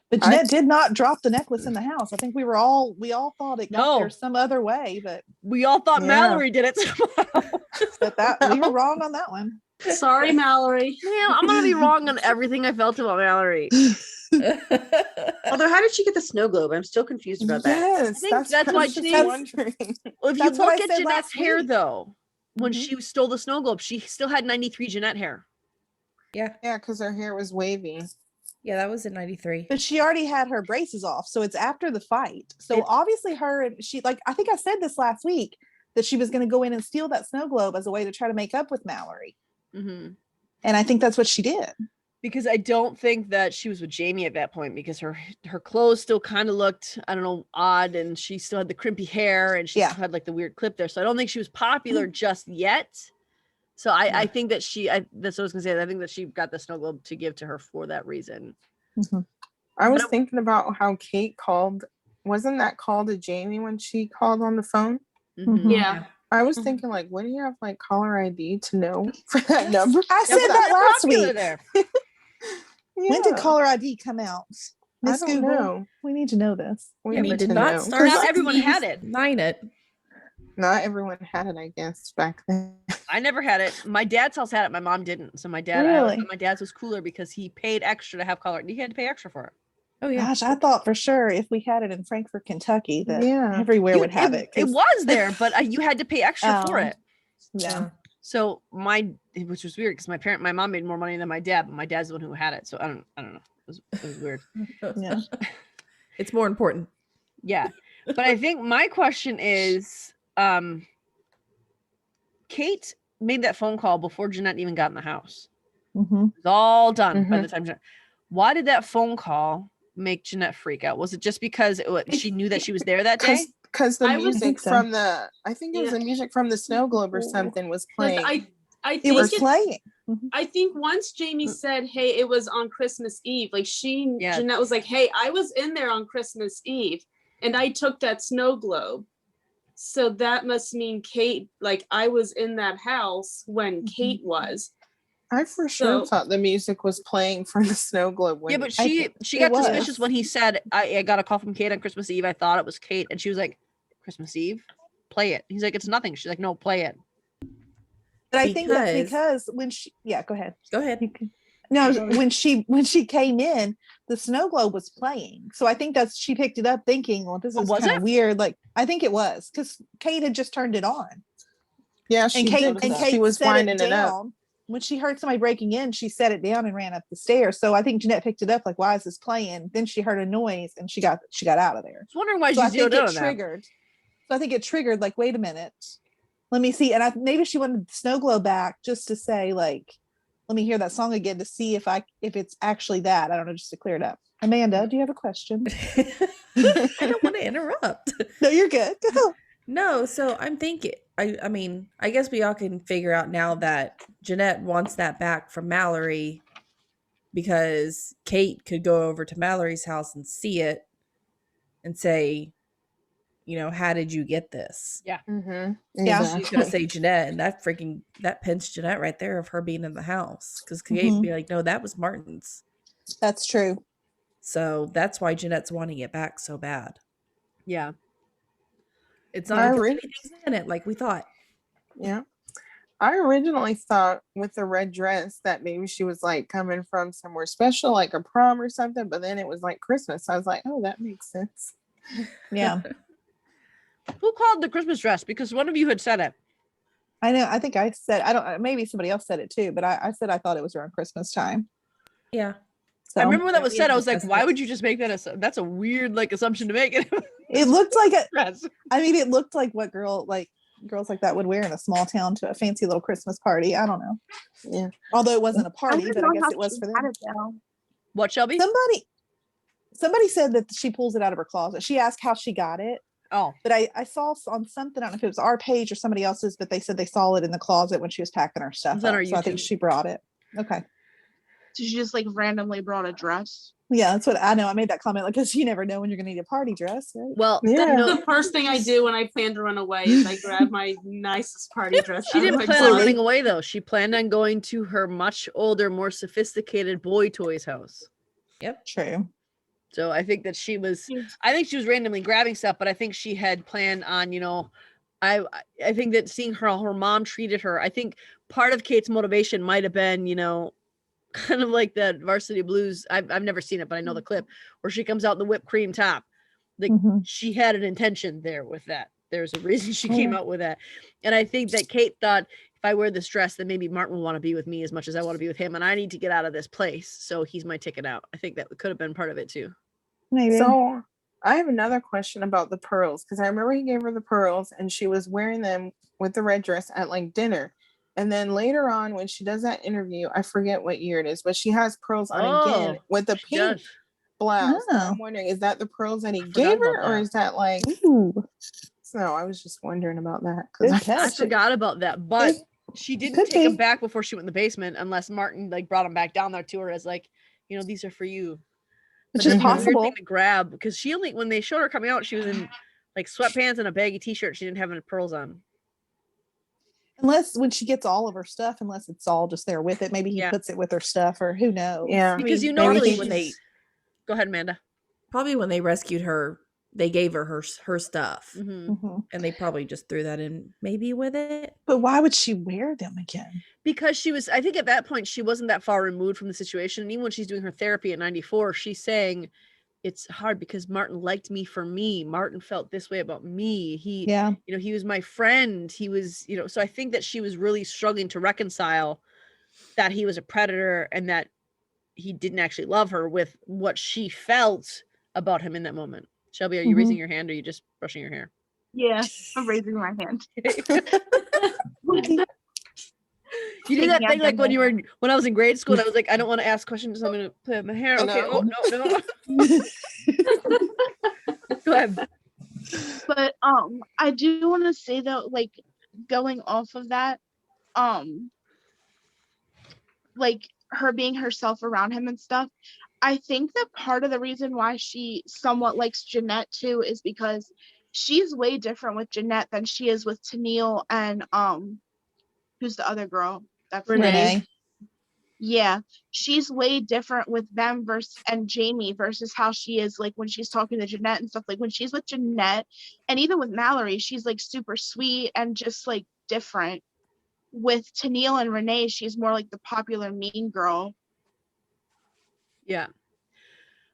But Jeanette did not drop the necklace in the house. I think we all thought it got there some other way, but we all thought Mallory did it somehow. But we were wrong on that one. Sorry, Mallory. Yeah, I'm gonna be wrong on everything I felt about Mallory. Although, how did she get the snow globe? I'm still confused about that. Yes, I think that's why she's wondering. Well, if you look at Jeanette's hair, though, when she stole the snow globe, she still had 93 Jeanette hair. Yeah, because her hair was wavy. Yeah, that was in 93. But she already had her braces off, so it's after the fight. So obviously she, like, I think I said this last week, that she was going to go in and steal that snow globe as a way to try to make up with Mallory. And I think that's what she did. Because I don't think that she was with Jamie at that point, because her clothes still kind of looked, I don't know, odd, and she still had the crimpy hair, and she still had like the weird clip there. So I don't think she was popular just yet. So I think that that's what I was gonna say. I think that she got the snow globe to give to her for that reason. I was thinking about how Kate called. Wasn't that call to Jamie when she called on the phone? Yeah. I was thinking, like, what do you have, like, caller ID to know for that number? I said that last week. There. When did caller ID come out? Miss I don't Google, know. We need to know this. We I mean, did not start. Not everyone had it. Not everyone had it, I guess, back then. I never had it. My dad's house had it. My mom didn't. So my dad, my dad's was cooler because he paid extra to have caller. He had to pay extra for it. Oh yeah. Gosh, I thought for sure if we had it in Frankfort, Kentucky, that everywhere would have it. It was there, but you had to pay extra for it. Yeah. So which was weird because my mom made more money than my dad, but my dad's the one who had it. So I don't know. It was weird. Yeah. It's more important. Yeah. But I think my question is, Kate made that phone call before Jeanette even got in the house. It was all done by the time. Why did that phone call make Jeanette freak out? Was it just because she knew that she was there that day? Because the music from the, I think it was the music from the snow globe or something was playing. I think it was playing. I think once Jamie said, "Hey, it was on Christmas Eve," like Jeanette was like, "Hey, I was in there on Christmas Eve, and I took that snow globe." So that must mean Kate, like I was in that house when Kate was. I for sure thought the music was playing from the snow globe. Yeah, but she got suspicious when he said, I got a call from Kate on Christmas Eve. I thought it was Kate. And she was like, Christmas Eve? Play it. He's like, it's nothing. She's like, no, play it. But I think that's because when go ahead. Go ahead. No, when she came in, the snow globe was playing. So I think she picked it up thinking, well, this is kind of weird. Like, I think it was because Kate had just turned it on. Yeah, Kate was winding it up. When she heard somebody breaking in, she set it down and ran up the stairs. So I think Jeanette picked it up, like, why is this playing? Then she heard a noise and she got out of there. I was wondering why she triggered. So I think it triggered, like, wait a minute. Let me see. And maybe she wanted the snow globe back just to say, like, let me hear that song again to see if it's actually that. I don't know, just to clear it up. Amanda, do you have a question? I don't want to interrupt. No, you're good. No, so I'm thinking, I mean, I guess we all can figure out now that Jeanette wants that back from Mallory because Kate could go over to Mallory's house and see it and say, you know, how did you get this? Yeah. Yeah. She's gonna say Jeanette, and that pins Jeanette right there of her being in the house because Kate would be like, no, that was Martin's. That's true. So that's why Jeanette's wanting it back so bad. Yeah. It's not anything in it like we thought. Yeah. I originally thought with the red dress that maybe she was like coming from somewhere special, like a prom or something, but then it was like Christmas. I was like, oh, that makes sense. Yeah. Who called the Christmas dress? Because one of you had said it. I know. I think I said, I don't, maybe somebody else said it too, but I said I thought it was around Christmas time. Yeah. So I remember when that was we said, had I was like, discussed why it. would you just make that that's a weird like assumption to make? it looked like a, Dress. I mean, it looked like what girls like that would wear in a small town to a fancy little Christmas party. I don't know. Yeah. Although it wasn't a I party, don't but I know guess how it was she for had them. it though. What, Shelby? Somebody said that she pulls it out of her closet. She asked how she got it. Oh, But I saw on something, I don't know if it was our page or somebody else's, but they said they saw it in the closet when she was packing her stuff It's on up. our So I think YouTube. she brought it. Okay. So she just like randomly brought a dress. Yeah, that's what I know. I made that comment because you never know when you're going to need a party dress, right? well, Yeah. you know, The first thing I do when I plan to run away is I grab my nicest party dress. she out of didn't my plan on closet. running away though. She planned on going to her much older, more sophisticated boy toys house. Yep. True. So I think that she was, Yeah. I think she was randomly grabbing stuff, but I think she had planned on, you know, I think that seeing how her mom treated her, I think part of Kate's motivation might have been, you know, kind of like that Varsity Blues. I've never seen it, but I know the clip where she comes out in the whipped cream top. Like Mhm. she had an intention there with that. There's a reason she came Yeah. out with that. And I think that Kate thought, if I wear this dress, then maybe Martin will want to be with me as much as I want to be with him. And I need to get out of this place. So he's my ticket out. I think that could have been part of it too. Maybe. So I have another question about the pearls, because I remember he gave her the pearls and she was wearing them with the red dress at like dinner. And then later on, when she does that interview, I forget what year it is, but she has pearls on again with the she pink does. blouse. And Oh. I'm wondering, is that the pearls that he forgot gave about her, or that. is that like? Ooh. No, I was just wondering about that Good because I catch. forgot about that, but It she didn't could take them be. back before she went in the basement, unless Martin like brought them back down there to her as like, you know, these are for you. But It's just that's a weird possible. thing to grab because she only, when they showed her coming out, she was in like sweatpants and a baggy t-shirt. She didn't have any pearls on. Unless when she gets all of her stuff, unless it's all just there with it, maybe he Yeah. puts it with her stuff, or who knows. yeah. Because you maybe normally she's- when they go ahead, Amanda. Probably when they rescued her, they gave her stuff, Mhm. Mhm. and they probably just threw that in maybe with it. But why would she wear them again? Because she was, I think at that point she wasn't that far removed from the situation. And even when she's doing her therapy at 94, she's saying it's hard because Martin liked me for me. Martin felt this way about me. He, Yeah. you know, he was my friend. He was, you know, so I think that she was really struggling to reconcile that he was a predator and that he didn't actually love her with what she felt about him in that moment. Shelby, are you Mhm. raising your hand or are you just brushing your hair? Yeah, I'm raising my hand. You did that Taking thing out like my when you were hand. when I was in grade school and I was like, I don't want to ask questions, so I'm gonna play with my hair. I Okay, know. oh no. Go ahead. But I do want to say though, like going off of that, like her being herself around him and stuff, I think that part of the reason why she somewhat likes Jeanette too is because she's way different with Jeanette than she is with Tennille and who's the other girl? That's Renee. yeah, she's way different with them versus and Jamie versus how she is like when she's talking to Jeanette and stuff. Like when she's with Jeanette and even with Mallory, she's like super sweet and just like different. With Tennille and Renee, she's more like the popular mean girl. Yeah.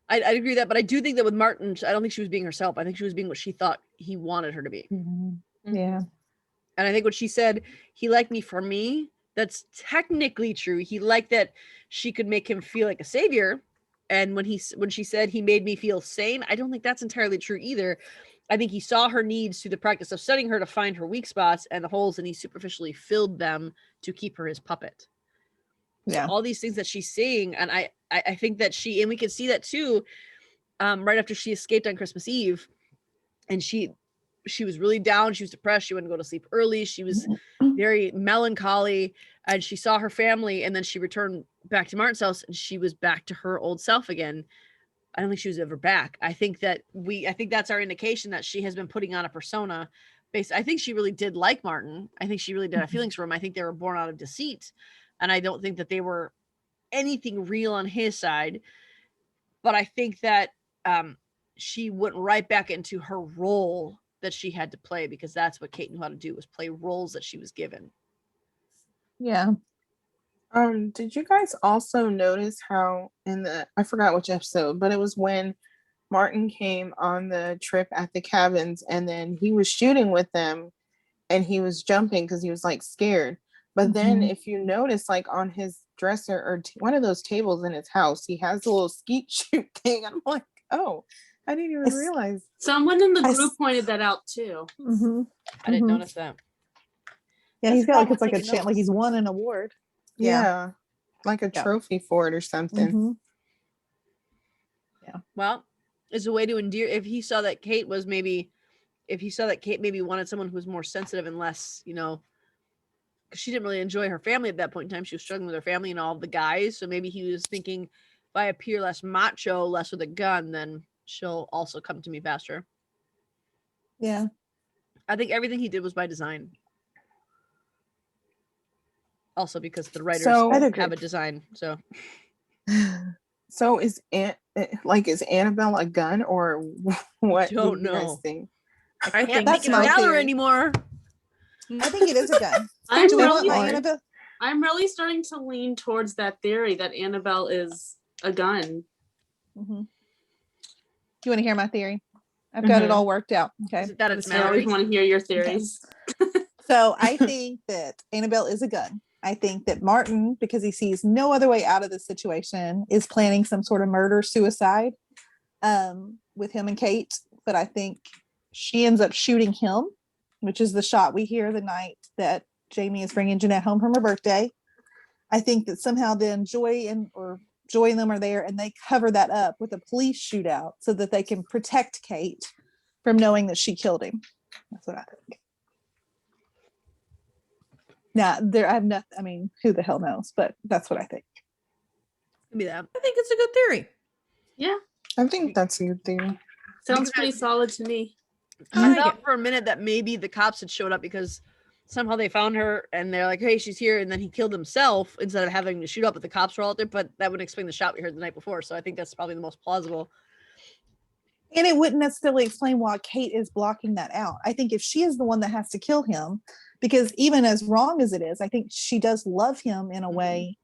I'd agree with that, but I do think that with Martin, I don't think she was being herself. I think she was being what she thought he wanted her to be. Mhm. Yeah. And I think what she said, he liked me for me, that's technically true. He liked that she could make him feel like a savior. And when she said he made me feel sane, I don't think that's entirely true either. I think he saw her needs through the practice of studying her to find her weak spots and the holes, and he superficially filled them to keep her his puppet. Yeah. All these things that she's saying, and I think that and we could see that too, right after she escaped on Christmas Eve, and she was really down, she was depressed, she wouldn't go to sleep early, she was very melancholy, and she saw her family, and then she returned back to Martin's house, and she was back to her old self again. I don't think she was ever back. I think that's our indication that she has been putting on a persona based. I think she really did like Martin. I think she really did have feelings for him. I think they were born out of deceit. And I don't think that they were anything real on his side. But I think that she went right back into her role that she had to play, because that's what Kate knew how to do, was play roles that she was given. Yeah. Did you guys also notice how I forgot which episode, but it was when Martin came on the trip at the cabins and then he was shooting with them and he was jumping because he was like scared. But then if you notice, like on his dresser or one of those tables in his house, he has a little skeet shoot thing. I'm like, oh, I didn't even realize. Someone in the group pointed that out too. I didn't notice that. Yeah, he's got like it's like a chant, like he's won an award. Yeah, like a trophy for it or something. Yeah. Well, it's a way to endear. If he saw that Kate maybe wanted someone who was more sensitive and less, because she didn't really enjoy her family at that point in time. She was struggling with her family and all the guys. So maybe he was thinking, if I appear less macho, less with a gun, then she'll also come to me faster. Yeah. I think everything he did was by design. Also because the writers have a design. So is Annabelle a gun or what? Don't know. I think that's my theory anymore. I think it is a gun. I'm really starting to lean towards that theory that Annabelle is a gun. Do you want to hear my theory? I've got it all worked out. Okay. I always want to hear your theories. Okay. So I think that Annabelle is a gun. I think that Martin, because he sees no other way out of this situation, is planning some sort of murder-suicide with him and Kate. But I think she ends up shooting him, which is the shot we hear the night that Jamie is bringing Jeanette home from her birthday. I think that somehow then Joy and them are there and they cover that up with a police shootout so that they can protect Kate from knowing that she killed him. That's what I think. Now, who the hell knows? But that's what I think. Maybe that. I think it's a good theory. Yeah. I think that's a good theory. Sounds pretty solid to me. I thought for a minute that maybe the cops had showed up because somehow they found her and they're like, hey, she's here. And then he killed himself instead of having to shoot up, but the cops were all out there. But that would explain the shot we heard the night before. So I think that's probably the most plausible. And it wouldn't necessarily explain why Kate is blocking that out. I think if she is the one that has to kill him, because even as wrong as it is, I think she does love him in a way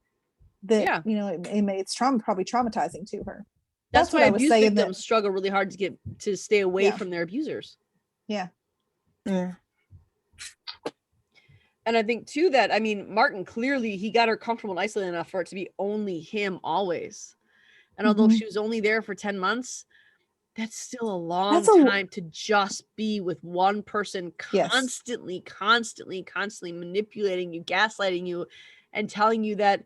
that, it's probably traumatizing to her. That's why abuse victims struggle really hard to stay away from their abusers. Yeah. Yeah. And I think too that, Martin, clearly he got her comfortable and isolated enough for it to be only him always. And although she was only there for 10 months, that's still a long time to just be with one person constantly manipulating you, gaslighting you, and telling you that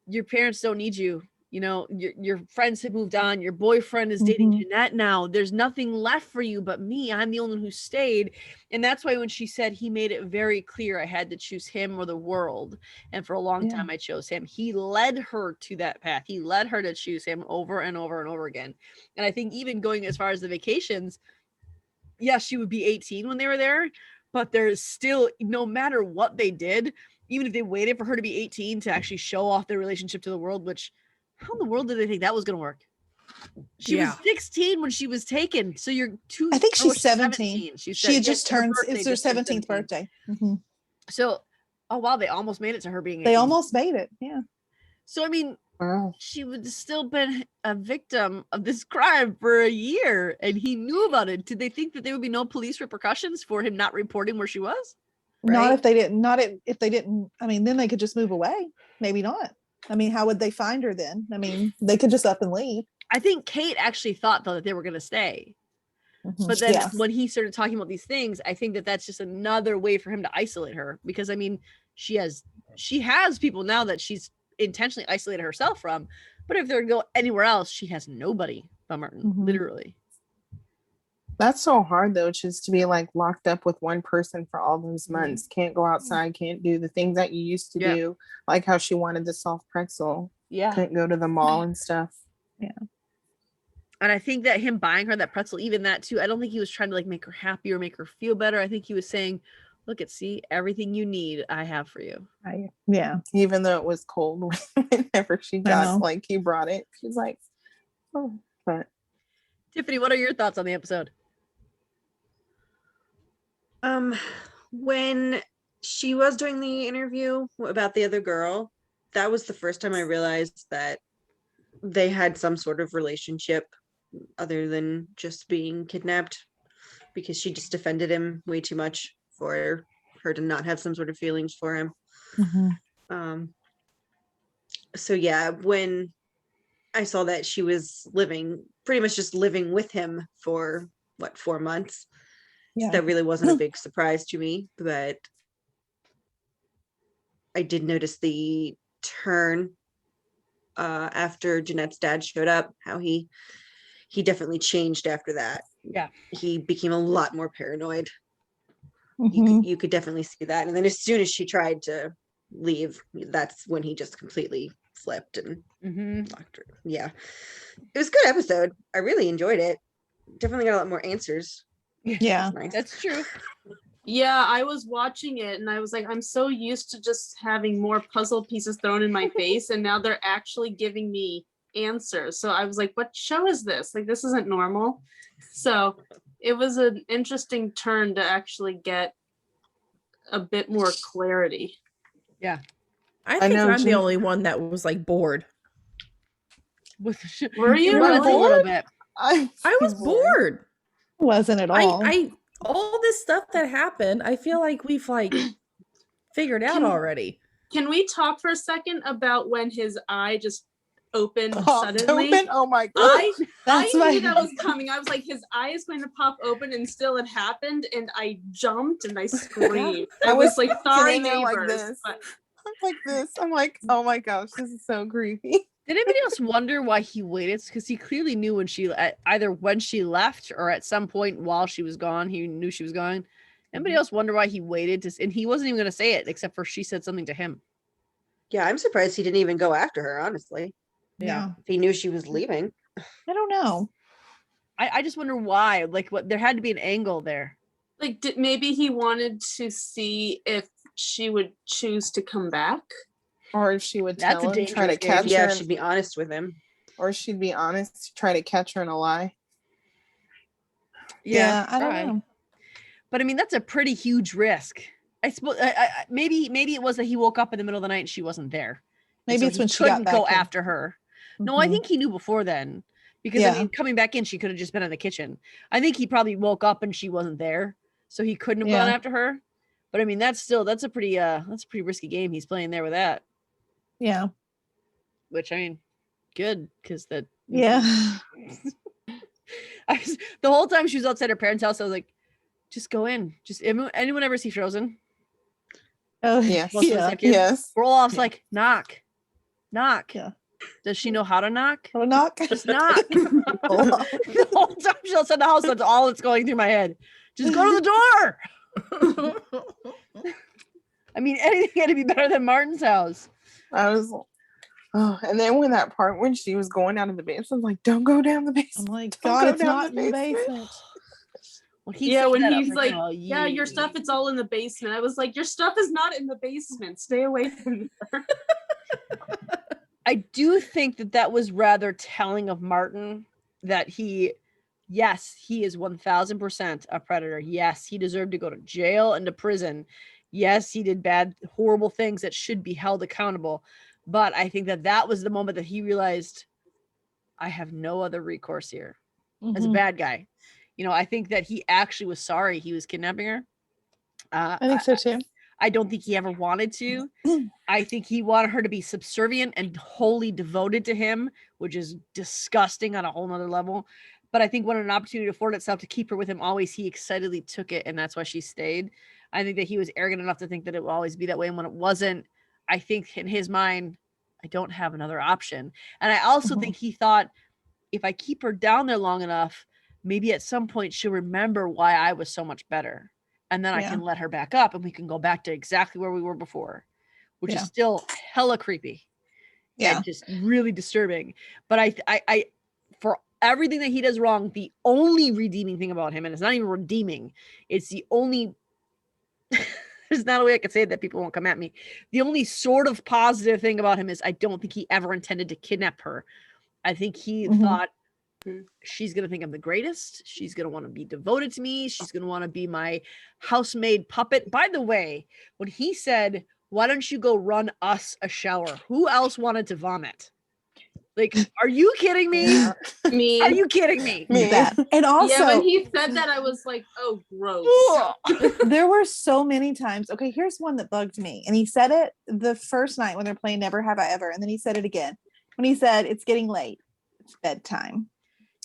your parents don't need you. Your friends have moved on. Your boyfriend is dating Jeanette now. There's nothing left for you but me. I'm the only one who stayed. And that's why when she said he made it very clear I had to choose him or the world. And for a long time, I chose him. He led her to that path. He led her to choose him over and over and over again. And I think even going as far as the vacations, she would be 18 when they were there, but there's still, no matter what they did, even if they waited for her to be 18 to actually show off their relationship to the world, which how in the world did they think that was going to work? She was 16 when she was taken. So I think she's 17. She had just turned, it's her 17th birthday. So, oh wow, they almost made it to her being 18. They almost made it. Yeah. So, she would have still been a victim of this crime for a year and he knew about it. Did they think that there would be no police repercussions for him not reporting where she was? Right? Not if they didn't, then they could just move away. Maybe not. How would they find her then? They could just up and leave. I think Kate actually thought though that they were going to stay. But then when he started talking about these things, I think that that's just another way for him to isolate her because she has people now that she's intentionally isolated herself from, but if they're to go anywhere else, she has nobody but Martin, literally. That's so hard though, just to be like locked up with one person for all those months. Can't go outside, can't do the things that you used to do, like how she wanted the soft pretzel. Yeah. Couldn't go to the mall and stuff. Yeah. And I think that him buying her that pretzel, even that too, I don't think he was trying to make her happy or make her feel better. I think he was saying, look see, everything you need, I have for you. Even though it was cold whenever she got, he brought it. She's like, oh, but. Tiffany, what are your thoughts on the episode? When she was doing the interview about the other girl, that was the first time I realized that they had some sort of relationship other than just being kidnapped, because she just defended him way too much for her to not have some sort of feelings for him. Mhm. So yeah, when I saw that she was pretty much just living with him for 4 months, Yeah. that really wasn't a big surprise to me, but I did notice the turn after Jeanette's dad showed up, how he definitely changed after that. Yeah. He became a lot more paranoid. Mhm. You could definitely see that. And then as soon as she tried to leave, that's when he just completely flipped and locked her. Yeah. It was a good episode. I really enjoyed it. Definitely got a lot more answers. Yeah. That's nice. That's true. Yeah, I was watching it and I was like, I'm so used to just having more puzzle pieces thrown in my face, and now they're actually giving me answers. So I was like, what show is this? Like, this isn't normal. So it was an interesting turn to actually get a bit more clarity. Yeah. I I think know, I'm the Jen- only one that was like bored. Were you It was a really? little bit. I was bored. Wasn't at all. I all this stuff that happened, I feel like we've like figured out already. Can we talk for a second about when his eye just opened Popped suddenly? open? Oh my god. I That's knew my- that was coming. I was like, his eye is going to pop open, and still it happened, and I jumped and I screamed. I was like, sorry, sitting there like neighbors. this. But I'm like this. I'm like, oh my gosh, this is so creepy. Did anybody else wonder why he waited? Because he clearly knew either when she left or at some point while she was gone, he knew she was gone. Anybody else wonder why he waited and he wasn't even going to say it except for she said something to him. Yeah, I'm surprised he didn't even go after her, honestly. Yeah. If he knew she was leaving. I don't know. I just wonder why. Like, what? There had to be an angle there. like, maybe he wanted to see if she would choose to come back. Or if she would That's tell a him, try to dangerous game. catch Yeah, her. she'd be honest with him. Or she'd be honest, try to catch her in a lie. Yeah, I don't try. know. But I mean, that's a pretty huge risk. I suppose maybe it was that he woke up in the middle of the night and she wasn't there. And Maybe so it's he when she got couldn't back go in. after her. No, I Mhm. think he knew before then. Because Yeah. I mean, coming back in, she could have just been in the kitchen. I think he probably woke up and she wasn't there, so he couldn't have gone Yeah. after her. But I mean, that's a pretty risky game he's playing there with that. Yeah. Which I mean, good because that. Yeah. The whole time she was outside her parents' house, I was like, just go in. Just anyone ever see Frozen? Oh, Yes. Most of us yeah. have kids. Yes. Olaf's like, knock. Yeah. Does she know how to knock? Oh, knock. Just knock. The whole time she's outside the house, that's all that's going through my head. Just go to the door. I mean, anything had to be better than Martin's house. I was and then when that part when she was going down to the basement, I was like, don't go down the I'm basement. like, Don't God, go it's down not in the basement. When he Yeah, said when that, I he's was like, oh, yeah, your stuff, it's all in the basement. I was like, your stuff is not in the basement. Stay away from there. I do think that was rather telling of Martin that yes, he is 1000% a predator. Yes, he deserved to go to jail and to prison. Yes, he did bad, horrible things that should be held accountable. But I think that was the moment that he realized, I have no other recourse here as a Mhm. bad guy. You know, I think that he actually was sorry he was kidnapping her. I think so too. I don't think he ever wanted to. I think he wanted her to be subservient and wholly devoted to him, which is disgusting on a whole nother level. But I think when an opportunity afforded itself to keep her with him always, he excitedly took it, and that's why she stayed. I think that he was arrogant enough to think that it will always be that way. And when it wasn't, I think in his mind, I don't have another option. And I also think he thought, if I keep her down there long enough, maybe at some point she'll remember why I was so much better. And then I can let her back up and we can go back to exactly where we were before, which is still hella creepy. Yeah. And just really disturbing. But I for everything that he does wrong, the only redeeming thing about him, and it's not even redeeming, it's the only there's not a way I could say it that people won't come at me. The only sort of positive thing about him is I don't think he ever intended to kidnap her. I think he thought, she's going to think I'm the greatest. She's going to want to be devoted to me. She's going to want to be my housemaid puppet. By the way, when he said, why don't you go run us a shower? Who else wanted to vomit? Like, are you kidding me? Yeah. Me. Are you kidding me? That. And also, Yeah, when he said that, I was like, oh, gross. there were so many times. Okay, here's one that bugged me. And he said it the first night when they're playing Never Have I Ever. And then he said it again when he said, it's getting late. It's bedtime.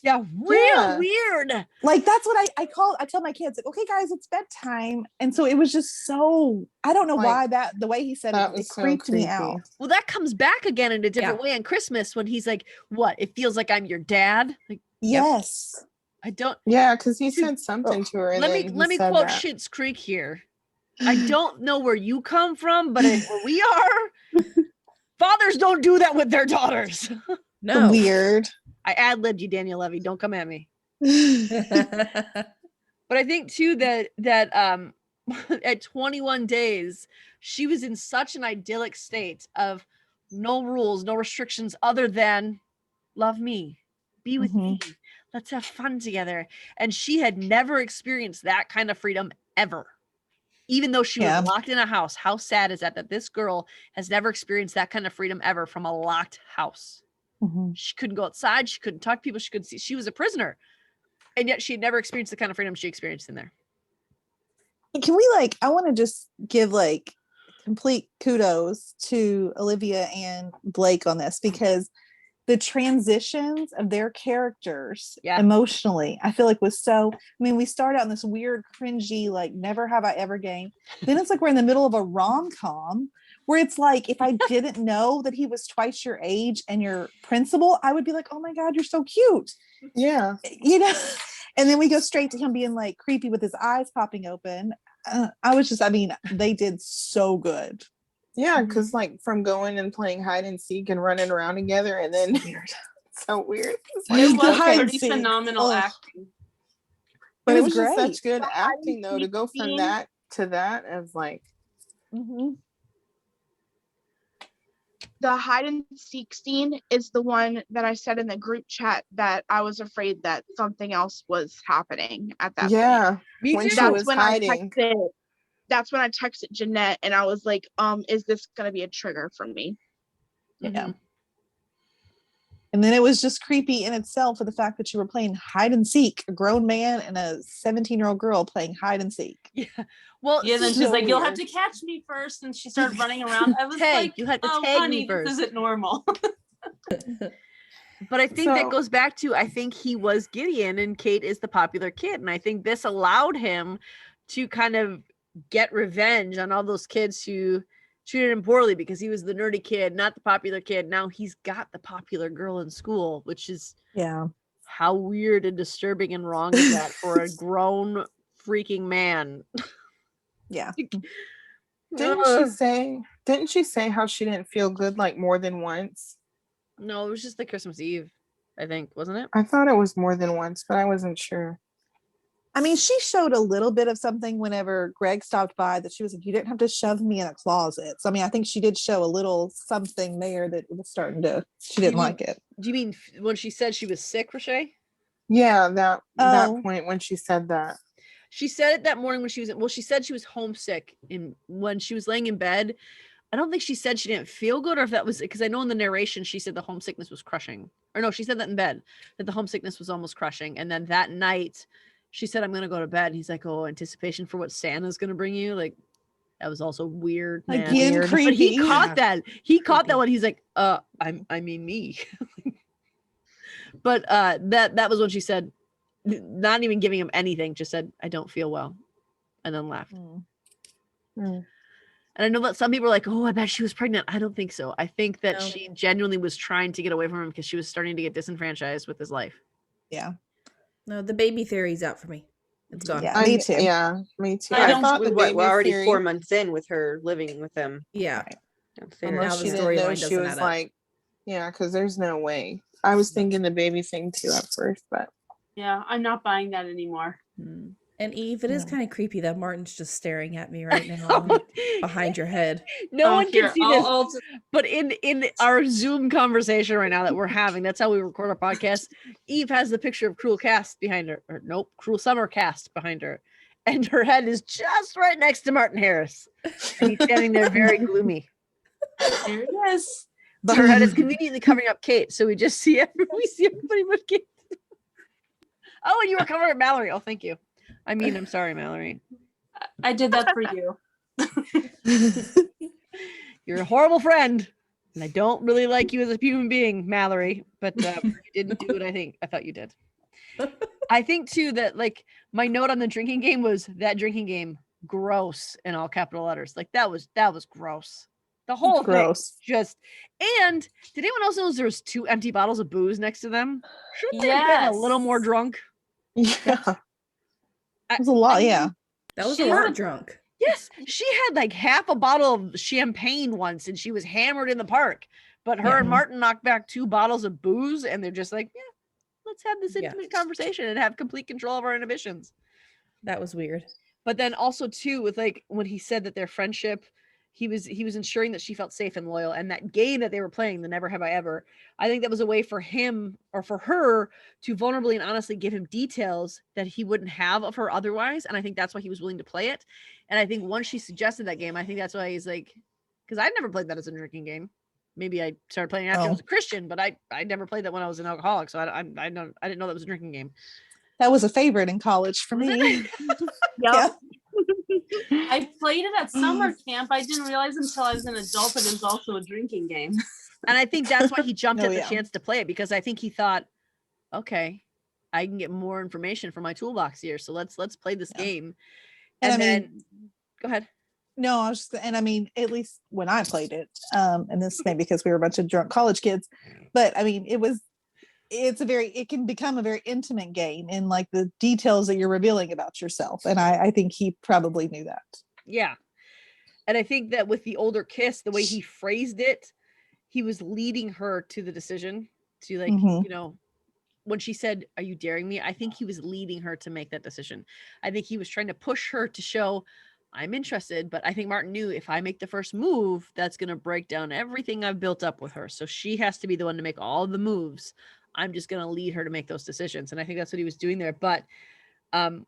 Yeah, real weird. Like, that's what I tell my kids, like, okay, guys, it's bedtime. And so it was just so, I don't know Like, why the way he said that it was so creeped me creepy. out. Well, that comes back again in a different way on Christmas when he's like, what? It feels like I'm your dad? Like, yes. I don't. Yeah, because he said something to her. And Let me quote that. Schitt's Creek here. I don't know where you come from, but where we are, fathers don't do that with their daughters. No. Weird. I ad-libbed you, Daniel Levy. Don't come at me. But I think too that at 21 days, she was in such an idyllic state of no rules, no restrictions other than love me, be with me, let's have fun together. And she had never experienced that kind of freedom ever. Even though she was locked in a house. How sad is that this girl has never experienced that kind of freedom ever from a locked house? She couldn't go outside. She couldn't talk to people. She couldn't see. She was a prisoner. And yet she had never experienced the kind of freedom she experienced in there. Can we I want to just give complete kudos to Olivia and Blake on this, because the transitions of their characters emotionally, I feel like was so, we start out in this weird, cringy, never have I ever game. Then it's like we're in the middle of a rom-com where it's like, if I didn't know that he was twice your age and your principal, I would be like, oh my God, you're so cute. Yeah. And then we go straight to him being creepy with his eyes popping open. They did so good. Yeah, because from going and playing hide and seek and running around together, and then weird. So weird. It was pretty phenomenal acting. But it was just such good acting though, to go from that to that as The hide and seek scene is the one that I said in the group chat that I was afraid that something else was happening at that point. When she was hiding. That's when I texted Jeanette and I was like, is this gonna be a trigger for me? Yeah. And then it was just creepy in itself for the fact that you were playing hide and seek, a grown man and a 17-year-old girl playing hide and seek. Yeah. Well, yeah, then she's like, you'll have to catch me first. And she started running around. I was like, you had to oh, tag honey, me first. this isn't normal. But I think that goes back to, I think he was Gideon and Kate is the popular kid. And I think this allowed him to kind of get revenge on all those kids who treated him poorly because he was the nerdy kid, not the popular kid. Now he's got the popular girl in school, which is how weird and disturbing and wrong is that for a grown freaking man? Yeah. Didn't she say how she didn't feel good more than once? No, it was just Christmas Eve, I think, wasn't it? I thought it was more than once, but I wasn't sure. She showed a little bit of something whenever Greg stopped by, that she was like, you didn't have to shove me in a closet. So, I think she did show a little something there that was starting to, she didn't like it. Do you mean when she said she was sick, Rochelle? Yeah, that point when she said that. She said it that morning when she said she was homesick when she was laying in bed. I don't think she said she didn't feel good, or if that was because I know in the narration she said the homesickness was crushing. Or no, she said that in bed, that the homesickness was almost crushing. And then that night she said, I'm going to go to bed. And he's like, oh, anticipation for what Santa's going to bring you. That was also weird. Man. Again, weird. Creepy. But he caught that. He caught that when he's like, I mean me. But that was when she said, not even giving him anything, just said, I don't feel well. And then laughed. And I know that some people are like, oh, I bet she was pregnant. I don't think so. I think that she genuinely was trying to get away from him because she was starting to get disenfranchised with his life. Yeah. No, the baby theory's out for me. It's gone. Yeah, me too. Yeah, me too. I thought we're already 4 months in with her living with him. Yeah. Unless she didn't know she was because there's no way. I was thinking the baby thing too at first, but yeah, I'm not buying that anymore. And Eve, it is kind of creepy that Martin's just staring at me right now behind your head. No one can see this, but in our Zoom conversation right now that we're having, that's how we record our podcast. Eve has the picture of Cruel Cast behind her, or nope, Cruel Summer Cast behind her, and her head is just right next to Martin Harris. And he's standing there very gloomy. There it is. Her head is conveniently covering up Kate, so we just see everybody but Kate. Oh, and you were covering up Mallory. Oh, thank you. I'm sorry, Mallory. I did that for you. You're a horrible friend, and I don't really like you as a human being, Mallory. But you didn't do what I thought you did. I think too that like my note on the drinking game was that drinking game gross in all capital letters. Like that was gross. The whole gross. thing just. And did anyone else notice there was 2 empty bottles of booze next to them? Shouldn't they have been a little more drunk? Yeah. It was a lot, yeah. That was a lot drunk. Yes, she had like half a bottle of champagne once, and she was hammered in the park. But her and Martin knocked back 2 bottles of booze, and they're just like, yeah, let's have this intimate conversation and have complete control of our inhibitions. That was weird. But then also too, with like when he said that their friendship, he was ensuring that she felt safe and loyal, and that game that they were playing, the Never Have I Ever, I think that was a way for him or for her to vulnerably and honestly give him details that he wouldn't have of her otherwise. And I think that's why he was willing to play it. And I think once she suggested that game, I think that's why he's like, because I'd never played that as a drinking game. Maybe I started playing after I was a Christian, but I never played that when I was an alcoholic, so I didn't know that was a drinking game. That was a favorite in college for me. Yeah. I played it at summer camp. I didn't realize until I was an adult that it was also a drinking game. And I think that's why he jumped at the chance to play it, because I think he thought, okay, I can get more information from my toolbox here. So let's play this game. And then go ahead. No, I was just, and I mean, at least when I played it, and this may be because we were a bunch of drunk college kids, but I mean, it can become a very intimate game in like the details that you're revealing about yourself. And I think he probably knew that. Yeah. And I think that with the older kiss, the way he phrased it, he was leading her to the decision to like, you know, when she said, "Are you daring me?" I think he was leading her to make that decision. I think he was trying to push her to show, I'm interested, but I think Martin knew if I make the first move, that's going to break down everything I've built up with her. So she has to be the one to make all the moves. I'm just going to lead her to make those decisions. And I think that's what he was doing there. But, and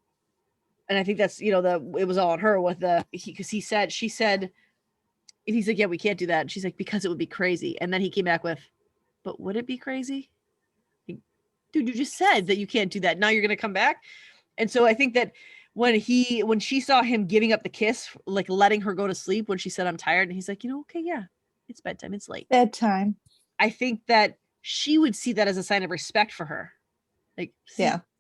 I think that's, you know, it was all on her with because she said, he's like, yeah, we can't do that. And she's like, because it would be crazy. And then he came back with, but would it be crazy? Like, dude, you just said that you can't do that. Now you're going to come back. And so I think that when she saw him giving up the kiss, like letting her go to sleep when she said, I'm tired. And he's like, you know, okay, yeah, it's bedtime. It's late. Bedtime. I think that she would see that as a sign of respect for her. Like,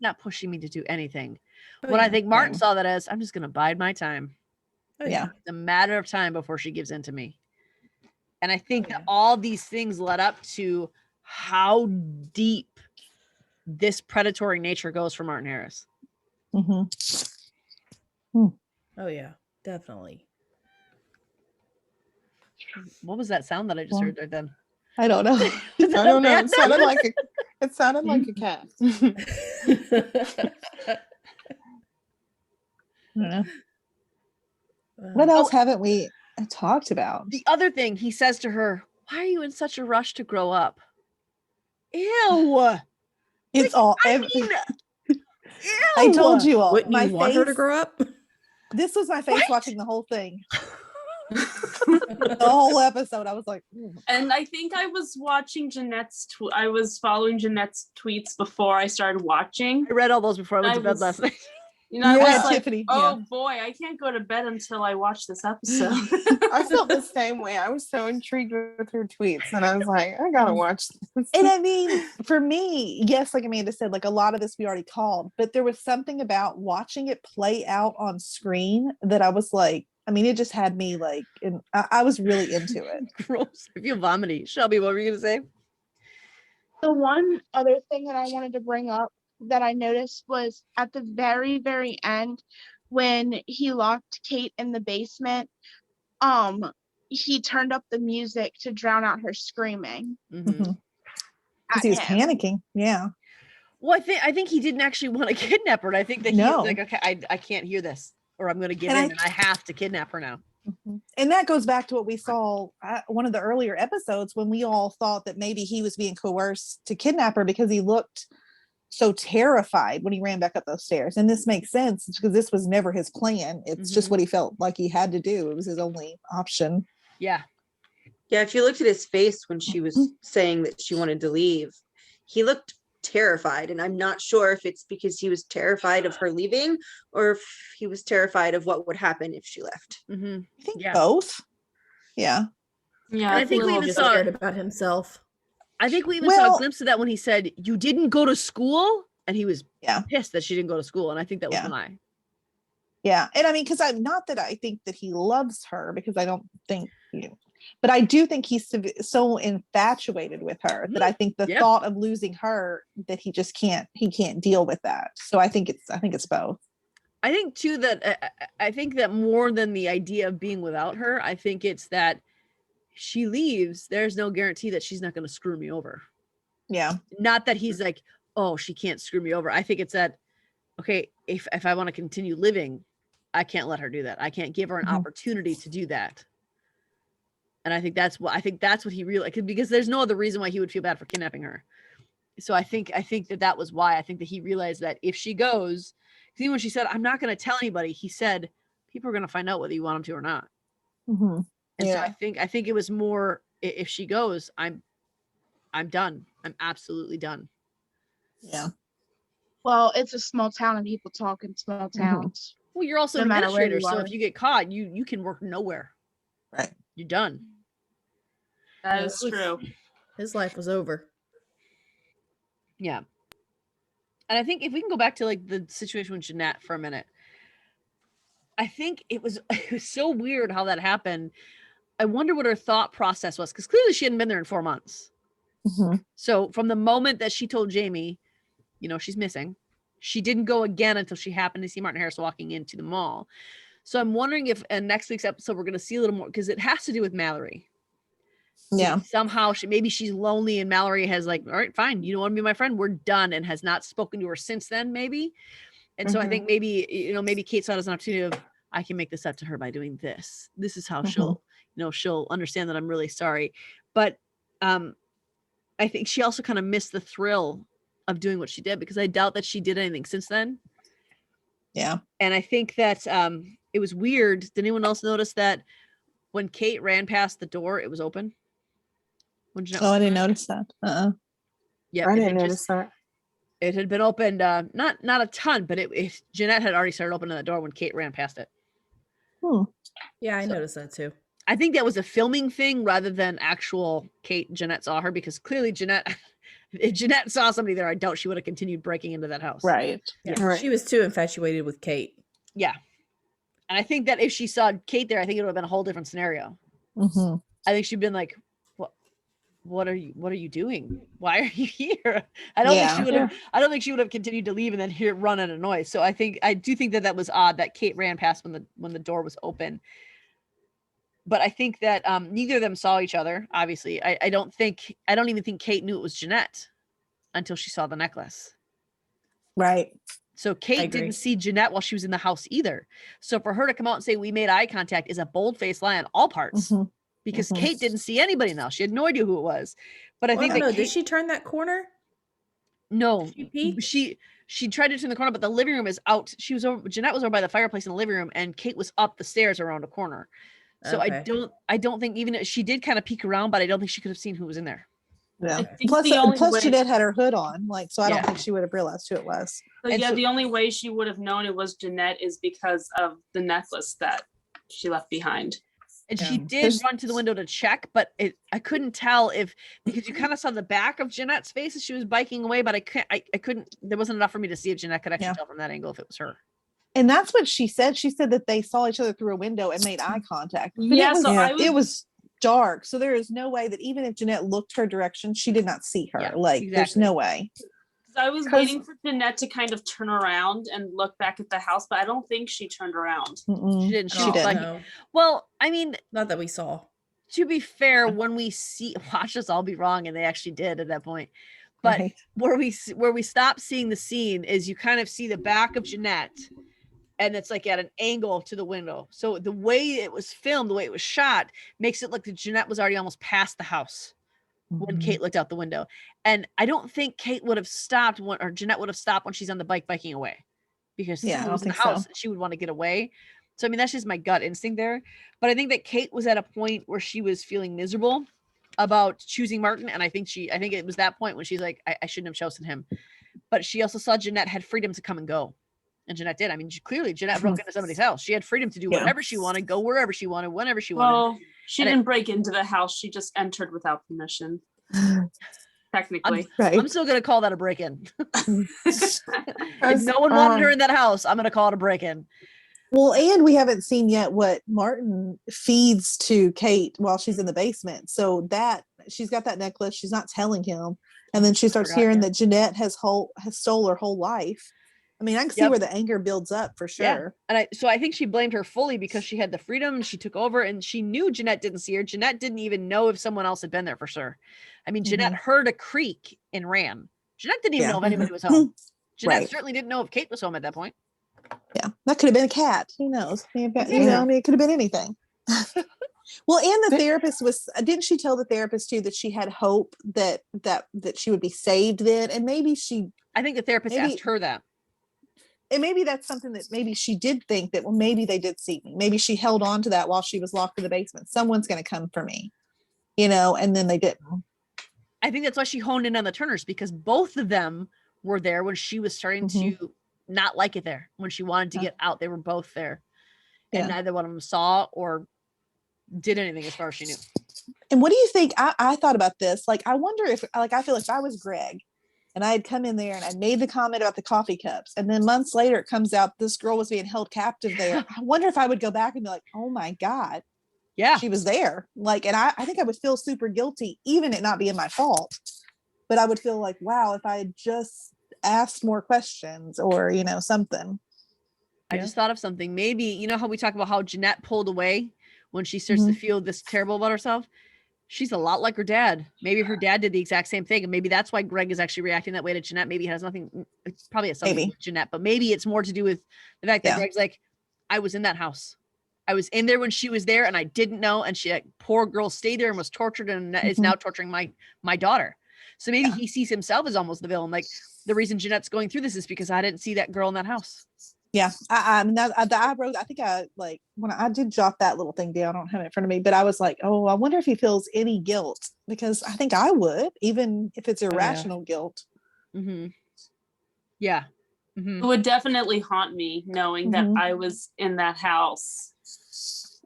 not pushing me to do anything. But I think Martin saw that as, I'm just going to bide my time. It's a matter of time before she gives in to me. And I think that all these things led up to how deep this predatory nature goes for Martin Harris. Oh yeah, definitely. What was that sound that I just heard right then? I don't know. I don't know. It sounded like a cat. I don't know. What else haven't we talked about? The other thing he says to her, why are you in such a rush to grow up? Ew. It's all ew. I told you all. Wouldn't you want her to grow up? This was my face watching the whole thing. The whole episode. I was like, and I think I was watching I was following Jeanette's tweets before I started watching. I read all those before I went to bed last night. You know, I was like, Tiffany, boy, I can't go to bed until I watch this episode. I felt the same way. I was so intrigued with her tweets, and I was like, I gotta watch this. And I mean, for me, yes, like Amanda said, like a lot of this we already called, but there was something about watching it play out on screen that I was like, I mean, it just had me like, I was really into it. Gross. I feel vomiting. Shelby, what were you gonna say? The one other thing that I wanted to bring up that I noticed was at the very, very end when he locked Kate in the basement, he turned up the music to drown out her screaming. Because he was panicking. Yeah. Well, I think he didn't actually want to kidnap her. I think that he was like, okay, I can't hear this, or I'm going to give in, and I have to kidnap her now. And that goes back to what we saw one of the earlier episodes when we all thought that maybe he was being coerced to kidnap her because he looked so terrified when he ran back up those stairs. And this makes sense because this was never his plan. It's just what he felt like he had to do. It was his only option. Yeah. Yeah, if you looked at his face when she was saying that she wanted to leave, he looked terrified. And I'm not sure if it's because he was terrified of her leaving or if he was terrified of what would happen if she left. Mm-hmm. I think Yeah. both. Yeah. Yeah, And I think we even saw scared about himself. I think we even saw a glimpse of that when he said, "You didn't go to school," and he was pissed that she didn't go to school, and I think that was why. Yeah, and I mean, because I'm not that I think that he loves her, because I don't think but I do think he's so infatuated with her that I think the thought of losing her, that he just can't deal with that. So I think it's both. I think too that I think that more than the idea of being without her, I think it's that she leaves, there's no guarantee that she's not going to screw me over. Yeah. Not that he's like, oh, she can't screw me over. I think it's that, okay, if I want to continue living, I can't let her do that. I can't give her an opportunity to do that. And I think that's what he realized, because there's no other reason why he would feel bad for kidnapping her. So I think that was why. I think that he realized that if she goes, because even when she said, I'm not going to tell anybody, he said, people are going to find out whether you want them to or not. Mm-hmm. And so I think it was more, if she goes, I'm done. I'm absolutely done. Yeah. Well, it's a small town and people talk in small towns. Well, you're also an administrator, so if you get caught, you can work nowhere. Right. You're done. That is true. His life was over. Yeah. And I think if we can go back to like the situation with Jeanette for a minute, I think it was so weird how that happened. I wonder what her thought process was, because clearly she hadn't been there in 4 months. Mm-hmm. So from the moment that she told Jamie, she's missing, she didn't go again until she happened to see Martin Harris walking into the mall. So I'm wondering if in next week's episode we're going to see a little more, because it has to do with Mallory. Yeah. Somehow maybe she's lonely and Mallory has like, all right, fine, you don't want to be my friend, we're done, and has not spoken to her since then, maybe. And so I think maybe Kate saw it as an opportunity of, I can make this up to her by doing this. This is how she'll understand that I'm really sorry. But I think she also kind of missed the thrill of doing what she did, because I doubt that she did anything since then. Yeah. And I think that it was weird. Did anyone else notice that when Kate ran past the door, it was open? I didn't notice that. Yeah, I didn't notice that. It had been opened, not a ton, but Jeanette had already started opening the door when Kate ran past it. Yeah, I noticed that too. I think that was a filming thing rather than actual Jeanette saw her, because clearly if Jeanette saw somebody there, I doubt she would have continued breaking into that house. Right. Yeah. Right. She was too infatuated with Kate. Yeah. And I think that if she saw Kate there, I think it would have been a whole different scenario. Mm-hmm. I think she'd been like, what are you doing? Why are you here? I don't think she would have continued to leave and then run out of noise. So I do think that was odd that Kate ran past when the door was open. But I think that neither of them saw each other. Obviously, I don't even think Kate knew it was Jeanette until she saw the necklace. Right. So Kate didn't see Jeanette while she was in the house either. So for her to come out and say we made eye contact is a bold-faced lie on all parts, because Kate didn't see anybody now. She had no idea who it was. But I think did she turn that corner? No, She peeked? She tried to turn the corner, but the living room is out. Jeanette was over by the fireplace in the living room, and Kate was up the stairs around a corner. So Okay. I don't think, even if she did kind of peek around, but I don't think she could have seen who was in there. Yeah. I think Plus the only way- Jeanette had her hood on, so I Yeah. don't think she would have realized who it was. So And yeah, so- the only way she would have known it was Jeanette is because of the necklace that she left behind. And Yeah. she did run to the window to check, but I couldn't tell because you kind of saw the back of Jeanette's face as she was biking away, but I couldn't, there wasn't enough for me to see if Jeanette could actually tell from that angle if it was her. And that's what she said. She said that they saw each other through a window and made eye contact. But Yeah, it was dark. So there is no way that even if Jeanette looked her direction, she did not see her. Yeah, There's no way. I was waiting for Jeanette to kind of turn around and look back at the house, but I don't think she turned around. She didn't. She didn't. No. Well, I mean, Not that we saw. to be fair, when we watch us all be wrong, and they actually did at that point. But Right. where we stop seeing the scene is you kind of see the back of Jeanette, and it's like at an angle to the window. So the way it was filmed, the way it was shot, makes it look that Jeanette was already almost past the house when Kate looked out the window. And I don't think Kate would have stopped or Jeanette would have stopped when she's on the bike biking away, because Yeah, I someone don't was in the think so. house and she would want to get away. So I mean, that's just my gut instinct there. But I think that Kate was at a point where she was feeling miserable about choosing Martin, and I think it was that point when she's like, I shouldn't have chosen him. But she also saw Jeanette had freedom to come and go, and Jeanette did. I mean, clearly Jeanette broke into somebody's house. She had freedom to do whatever she wanted, go wherever she wanted, whenever she wanted. Well, she didn't break into the house. She just entered without permission. Technically, I'm still gonna call that a break-in. If no one wanted her in that house, I'm gonna call it a break-in. Well, and we haven't seen yet what Martin feeds to Kate while she's in the basement. So that she's got that necklace, she's not telling him, and then she starts hearing that Jeanette has stole her whole life. I mean, I can see where the anger builds up for sure. Yeah. And so I think she blamed her fully because she had the freedom, she took over, and she knew Jeanette didn't see her. Jeanette didn't even know if someone else had been there for sure. I mean, Jeanette heard a creak and ran. Jeanette didn't even know if anybody was home. Jeanette certainly didn't know if Kate was home at that point. Yeah, that could have been a cat. Who knows? I mean, it could have been anything. Well, and the therapist didn't she tell the therapist too that she had hope that she would be saved then? And maybe I think the therapist asked her that. And maybe that's something that maybe she did think that, well, maybe they did see me. Maybe she held on to that while she was locked in the basement. Someone's going to come for me, and then they didn't. I think that's why she honed in on the Turners, because both of them were there when she was starting to not like it there. When she wanted to get out, they were both there. And neither one of them saw or did anything as far as she knew. And what do you think? I thought about this. Like, I wonder if, like, I feel like if I was Greg and I had come in there and I made the comment about the coffee cups, and then months later it comes out this girl was being held captive there. I wonder if I would go back and be like, oh my God. Yeah. She was there. Like, and I think I would feel super guilty, even it not being my fault. But I would feel like, wow, if I had just asked more questions or, something. I just thought of something. Maybe, how we talk about how Jeanette pulled away when she starts to feel this terrible about herself. She's a lot like her dad. Maybe her dad did the exact same thing. And maybe that's why Greg is actually reacting that way to Jeanette. Maybe it has nothing, it probably has something to do with Jeanette, but maybe it's more to do with the fact that Greg's like, I was in that house. I was in there when she was there and I didn't know. And she, poor girl, stayed there and was tortured and is now torturing my daughter. So maybe he sees himself as almost the villain. Like, the reason Jeanette's going through this is because I didn't see that girl in that house. Yeah. I wrote, I think when I did jot that little thing down, I don't have it in front of me, but I was like, oh, I wonder if he feels any guilt, because I think I would, even if it's irrational guilt. Yeah. It would definitely haunt me knowing that I was in that house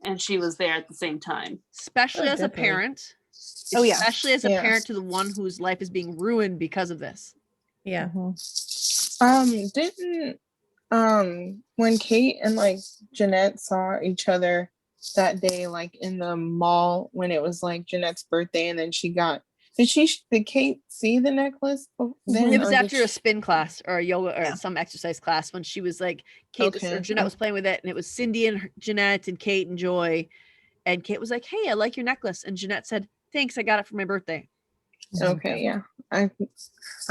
and she was there at the same time. Especially as a parent. Oh yeah. Especially as a parent to the one whose life is being ruined because of this. Yeah. Didn't when Kate and like Jeanette saw each other that day, like in the mall when it was like Jeanette's birthday, and then did Kate see the necklace then? It was after a spin class or a yoga or some exercise class when she was like, Jeanette was playing with it, and it was Cindy and Jeanette and Kate and Joy, and Kate was like, hey, I like your necklace, and Jeanette said, thanks, I got it for my birthday. Okay, yeah. I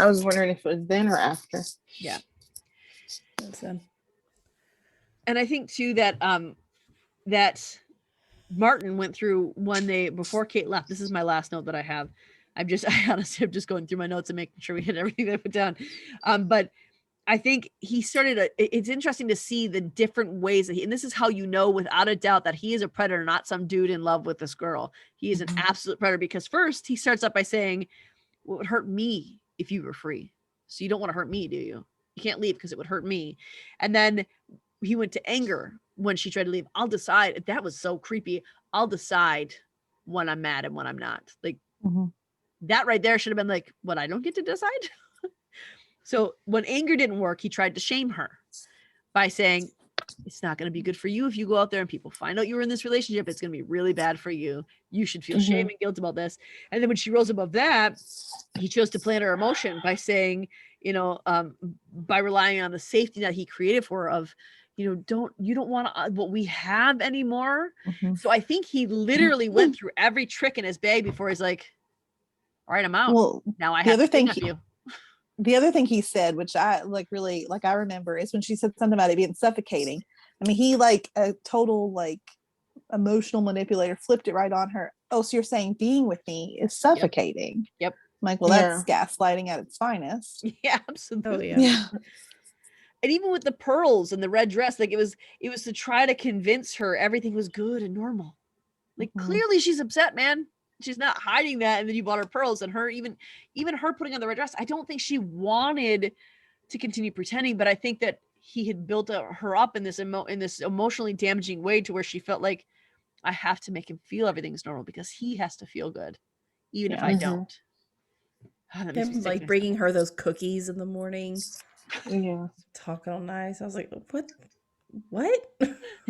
was wondering if it was then or after. Yeah. And I think too that that Martin went through one day before Kate left. This is my last note that I have. I honestly am just going through my notes and making sure we hit everything that I put down. But I think he it's interesting to see the different ways that and this is how you know without a doubt that he is a predator, not some dude in love with this girl. He is an absolute predator, because first he starts up by saying, well, it would hurt me if you were free. So you don't want to hurt me, do you? You can't leave because it would hurt me. And then he went to anger when she tried to leave. I'll decide. That was so creepy. I'll decide when I'm mad and when I'm not. Like that right there should have been like, what, I don't get to decide? So when anger didn't work, he tried to shame her by saying, it's not going to be good for you if you go out there and people find out you were in this relationship. It's going to be really bad for you. You should feel shame and guilt about this. And then when she rose above that, he chose to play on her emotion by saying, by relying on the safety that he created for her of, you don't want what we have anymore. So I think he literally went through every trick in his bag before he's like, all right, I'm out. Well, now I have to think of you. The other thing he said, which I really I remember, is when she said something about it being suffocating. I mean, he like a total emotional manipulator flipped it right on her. Oh, so you're saying being with me is suffocating? Yep. I'm like, well, that's gaslighting at its finest. Yeah, absolutely. Yeah. And even with the pearls and the red dress, like it was to try to convince her everything was good and normal. Like clearly she's upset, man. She's not hiding that. And then you bought her pearls, and her even her putting on the red dress. I don't think she wanted to continue pretending, but I think that he had built her up in this emotionally damaging way to where she felt like, I have to make him feel everything's normal because he has to feel good, even if I don't. Oh, him like bringing her those cookies in the morning. Yeah, talking all nice. I was like, what?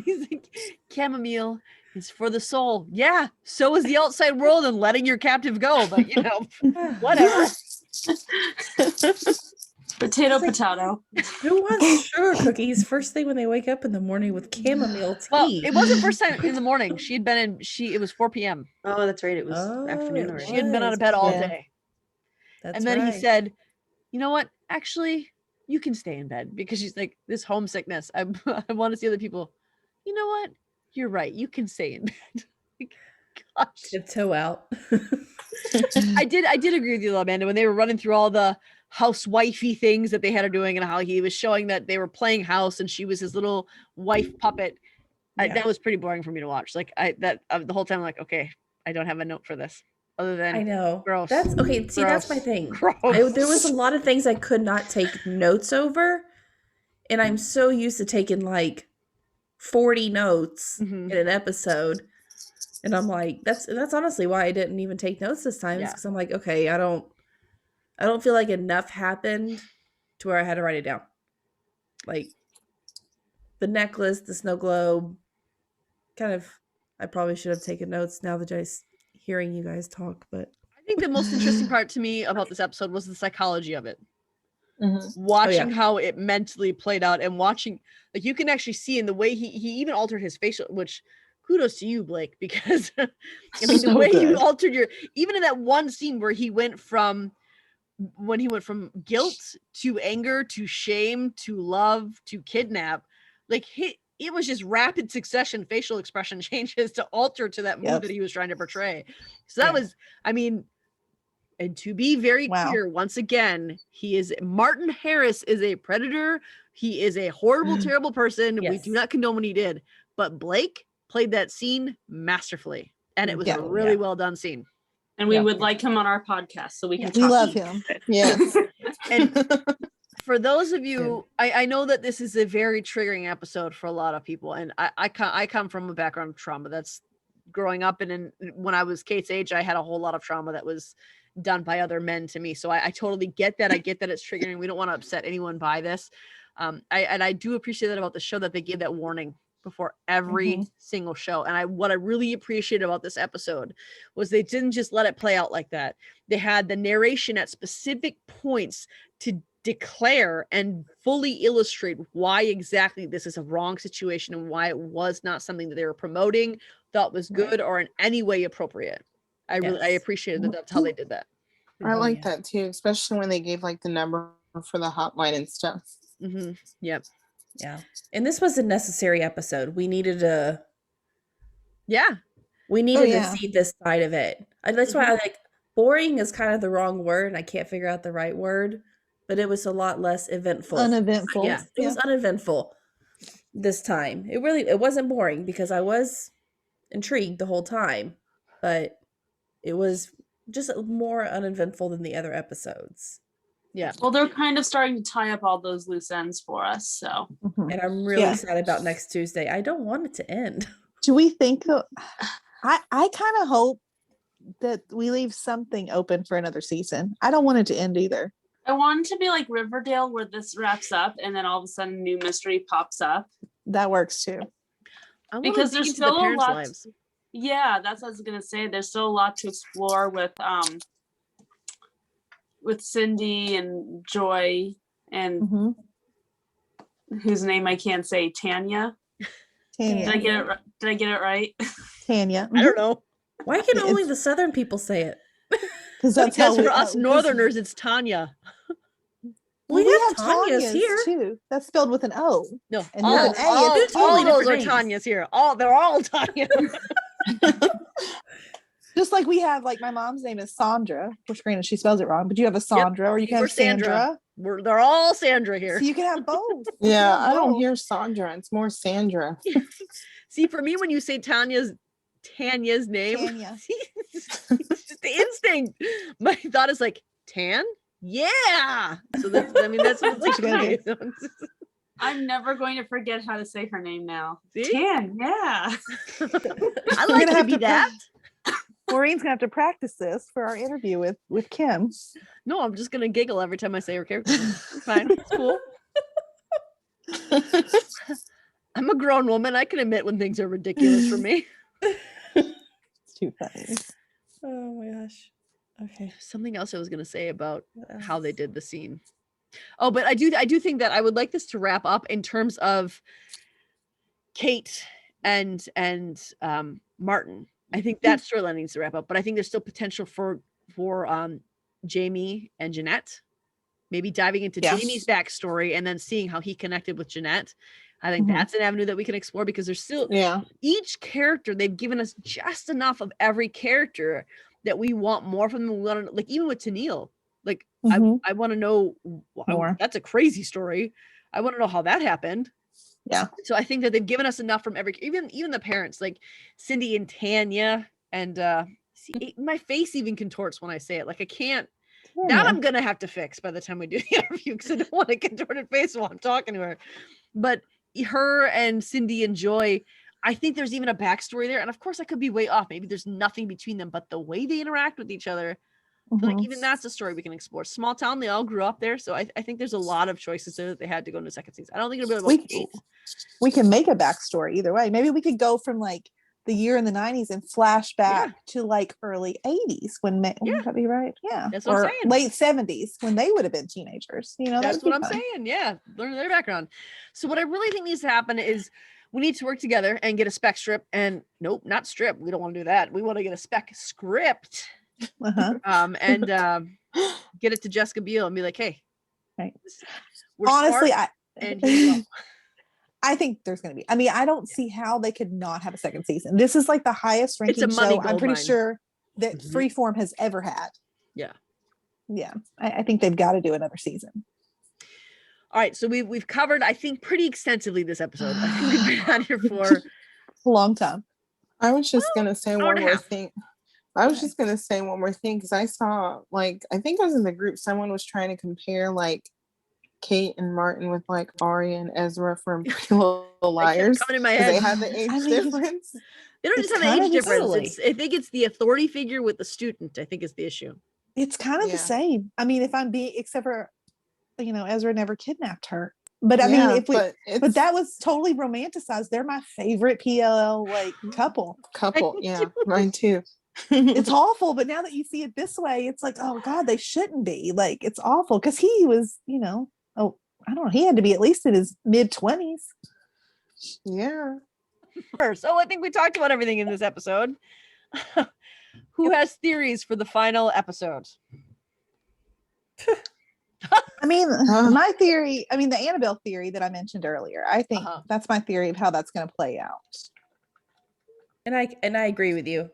He's like, chamomile is for the soul. Yeah, so is the outside world and letting your captive go. But whatever. Potato. Who wants sugar cookies first thing when they wake up in the morning with chamomile tea? Well, it wasn't first time in the morning. She had been it was 4 p.m. Oh, that's right. It was afternoon already. She had been out of bed all day. And then he said, you know what? Actually, you can stay in bed, because she's like, this homesickness. I want to see other people. You know what? You're right. You can stay in bed. Gosh. Tiptoe out. I did agree with you, Amanda, when they were running through all the housewifey things that they had her doing, and how he was showing that they were playing house and she was his little wife puppet. That was pretty boring for me to watch. Like the whole time, I'm like, okay, I don't have a note for this. Other than I know. Gross. That's okay. See, Gross. that's my thing. There was a lot of things I could not take notes over. And I'm so used to taking like 40 notes in an episode. And I'm like, that's honestly why I didn't even take notes this time. Because I'm like, okay, I don't feel like enough happened to where I had to write it down. Like the necklace, the snow globe, I probably should have taken notes now that hearing you guys talk. But I think the most interesting part to me about this episode was the psychology of it. Watching how it mentally played out, and watching, like, you can actually see in the way he even altered his facial, which kudos to you, Blake, because I mean, the way you altered even in that one scene where he went from guilt to anger to shame to love to kidnap, like it was just rapid succession facial expression changes to alter to that mood that he was trying to portray. So that was, I mean, and to be very clear, once again, Martin Harris is a predator. He is a horrible, terrible person. Yes. We do not condone what he did, but Blake played that scene masterfully, and it was a really well done scene. And we would like him on our podcast so we can talk. We love him. Yes. And for those of you, I know that this is a very triggering episode for a lot of people, and I come from a background of trauma. That's growing up, and when I was Kate's age, I had a whole lot of trauma that was done by other men to me. So I totally get that. I get that it's triggering. We don't want to upset anyone by this. I do appreciate that about the show, that they gave that warning before every single show. And what I really appreciated about this episode was they didn't just let it play out like that. They had the narration at specific points to declare and fully illustrate why exactly this is a wrong situation and why it was not something that they were promoting, thought was good, or in any way appropriate. I appreciated that that's how they did that. I like that too, especially when they gave like the number for the hotline and stuff. Yep. Yeah. And this was a necessary episode. We needed to see this side of it. That's why I like, boring is kind of the wrong word, and I can't figure out the right word, but it was a lot less eventful. Uneventful. Yeah. It was uneventful this time. It wasn't boring, because I was intrigued the whole time, but it was just more uneventful than the other episodes. Yeah. Well, they're kind of starting to tie up all those loose ends for us. So, and I'm really sad about next Tuesday. I don't want it to end. Do we think I kind of hope that we leave something open for another season. I don't want it to end either. I want it to be like Riverdale, where this wraps up and then all of a sudden a new mystery pops up. That works too. Because there's still a lot. Yeah, that's what I was gonna say. There's still a lot to explore with Cindy and Joy and whose name I can't say, Tanya. Did I get it right? Tanya. I don't know. Why can only the Southern people say it? Because for us Northerners, it's Tanya. We have Tanyas here too. That's spelled with an O. No, and all those are Tanyas here. They're all Tanya. Just like we have, like, my mom's name is Sandra. Which, granted, she spells it wrong, but you have a Sandra, or you can have Sandra. They're all Sandra here. So you can have both. Yeah, I don't hear Sandra. It's more Sandra. See, for me, when you say Tanya's name, Tanya. it's just the instinct. My thought is like, Tan? Yeah. So that's what it's like. What you gotta to me. I'm never going to forget how to say her name now. See? Tan, yeah. I We're like gonna to have be to that. Maureen's gonna have to practice this for our interview with Kim. No, I'm just gonna giggle every time I say her character name. It's fine. It's cool. I'm a grown woman. I can admit when things are ridiculous for me. It's too funny. Oh my gosh. Okay. Something else I was gonna say about how they did the scene. Oh, but I do think that I would like this to wrap up in terms of Kate and Martin. I think that storyline needs to wrap up, but I think there's still potential for Jamie and Jeanette. Maybe diving into Jamie's backstory and then seeing how he connected with Jeanette. I think that's an avenue that we can explore because there's still each character, they've given us just enough of every character that we want more from them. We want to, like, even with Tennille, like I want to know more. That's a crazy story. I want to know how that happened. Yeah. So I think that they've given us enough from every, even the parents, like Cindy and Tanya, and see, my face even contorts when I say it. Like I can't. That I'm gonna have to fix by the time we do the interview because I don't want a contorted face while I'm talking to her. But her and Cindy and Joy, I think there's even a backstory there. And of course, I could be way off. Maybe there's nothing between them, but the way they interact with each other, I feel like even that's a story we can explore. Small town, they all grew up there, so I think there's a lot of choices there that they had to go into the second season. I don't think it'll be about Kate. We can make a backstory either way. Maybe we could go from like the year in the 90s and flash back to like early 80s when would that be right? Yeah. That's what I'm saying. Late 70s when they would have been teenagers. You know, that's what I'm saying. Yeah. Learn their background. So what I really think needs to happen is we need to work together and get a spec strip, and nope, not strip. We don't want to do that. We want to get a spec script and get it to Jessica Biel and be like, hey, we're honestly, smart, and I think there's going to be, I mean, I don't see how they could not have a second season. This is like the highest ranking show I'm pretty sure that Freeform has ever had. Yeah. Yeah. I think they've got to do another season. All right. So we've covered, I think, pretty extensively this episode. I think we've been on here for a long time. I was just going to say one more thing. Because I saw, like, I think I was in the group, someone was trying to compare like Kate and Martin with like Arya and Ezra from Pretty Little Liars. Coming in my head. They had the age difference. They don't just have an age difference. I think it's the authority figure with the student, I think is the issue. It's kind of the same. I mean, if I'm being, except for, you know, Ezra never kidnapped her. But I mean, but that was totally romanticized. They're my favorite PLL like couple. Yeah, mine too. It's awful, but now that you see it this way, it's like, oh God, they shouldn't be. Like, it's awful because he was, you know, I don't know, he had to be at least in his mid-20s. Yeah. So I think we talked about everything in this episode. Who has theories for the final episode? I mean, my theory, I mean, the Annabelle theory that I mentioned earlier, I think that's my theory of how that's going to play out. And I agree with you.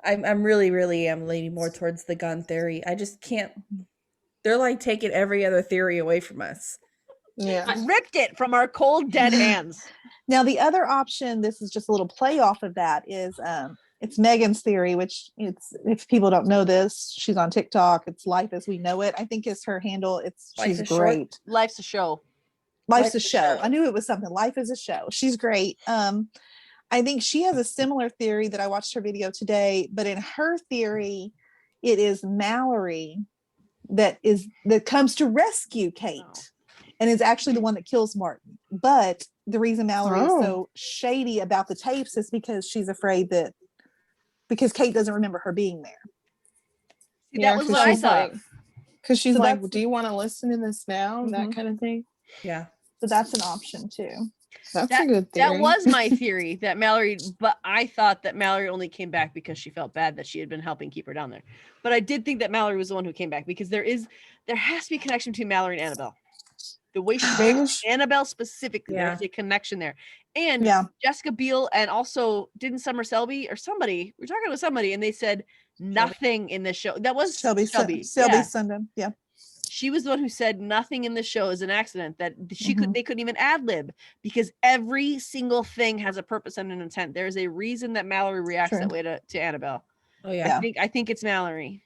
I'm really leaning more towards the gun theory. I just can't. They're like taking every other theory away from us. Yeah, ripped it from our cold dead hands. Now the other option, this is just a little play off of that, is it's Megan's theory, which it's, if people don't know this, she's on TikTok. It's Life as We Know It, I think is her handle. She's great. Life's a show. Life's a show. I knew it was something. Life is a show. She's great. I think she has a similar theory that I watched her video today, but in her theory, it is Mallory that comes to rescue Kate and is actually the one that kills Martin. But the reason Mallory is so shady about the tapes is because she's afraid that because Kate doesn't remember her being there. Yeah, that was what I thought. Because she's like, do you want to listen to this now? That kind of thing. Yeah. So that's an option too. That's a good theory. That was my theory, that Mallory, but I thought that Mallory only came back because she felt bad that she had been helping keep her down there. But I did think that Mallory was the one who came back because there has to be a connection between Mallory and Annabelle. The way she Annabelle specifically, there's a connection there. And Jessica Biel, and also didn't Summer Selby or somebody, we're talking with somebody, and they said nothing in this show. That was Selby Sundin. Yeah. she was the one who said nothing in the show is an accident, that Mm-hmm. they couldn't even ad lib because every single thing has a purpose and an intent. There's a reason that Mallory reacts True. that way to Annabelle. Oh yeah. I think it's Mallory.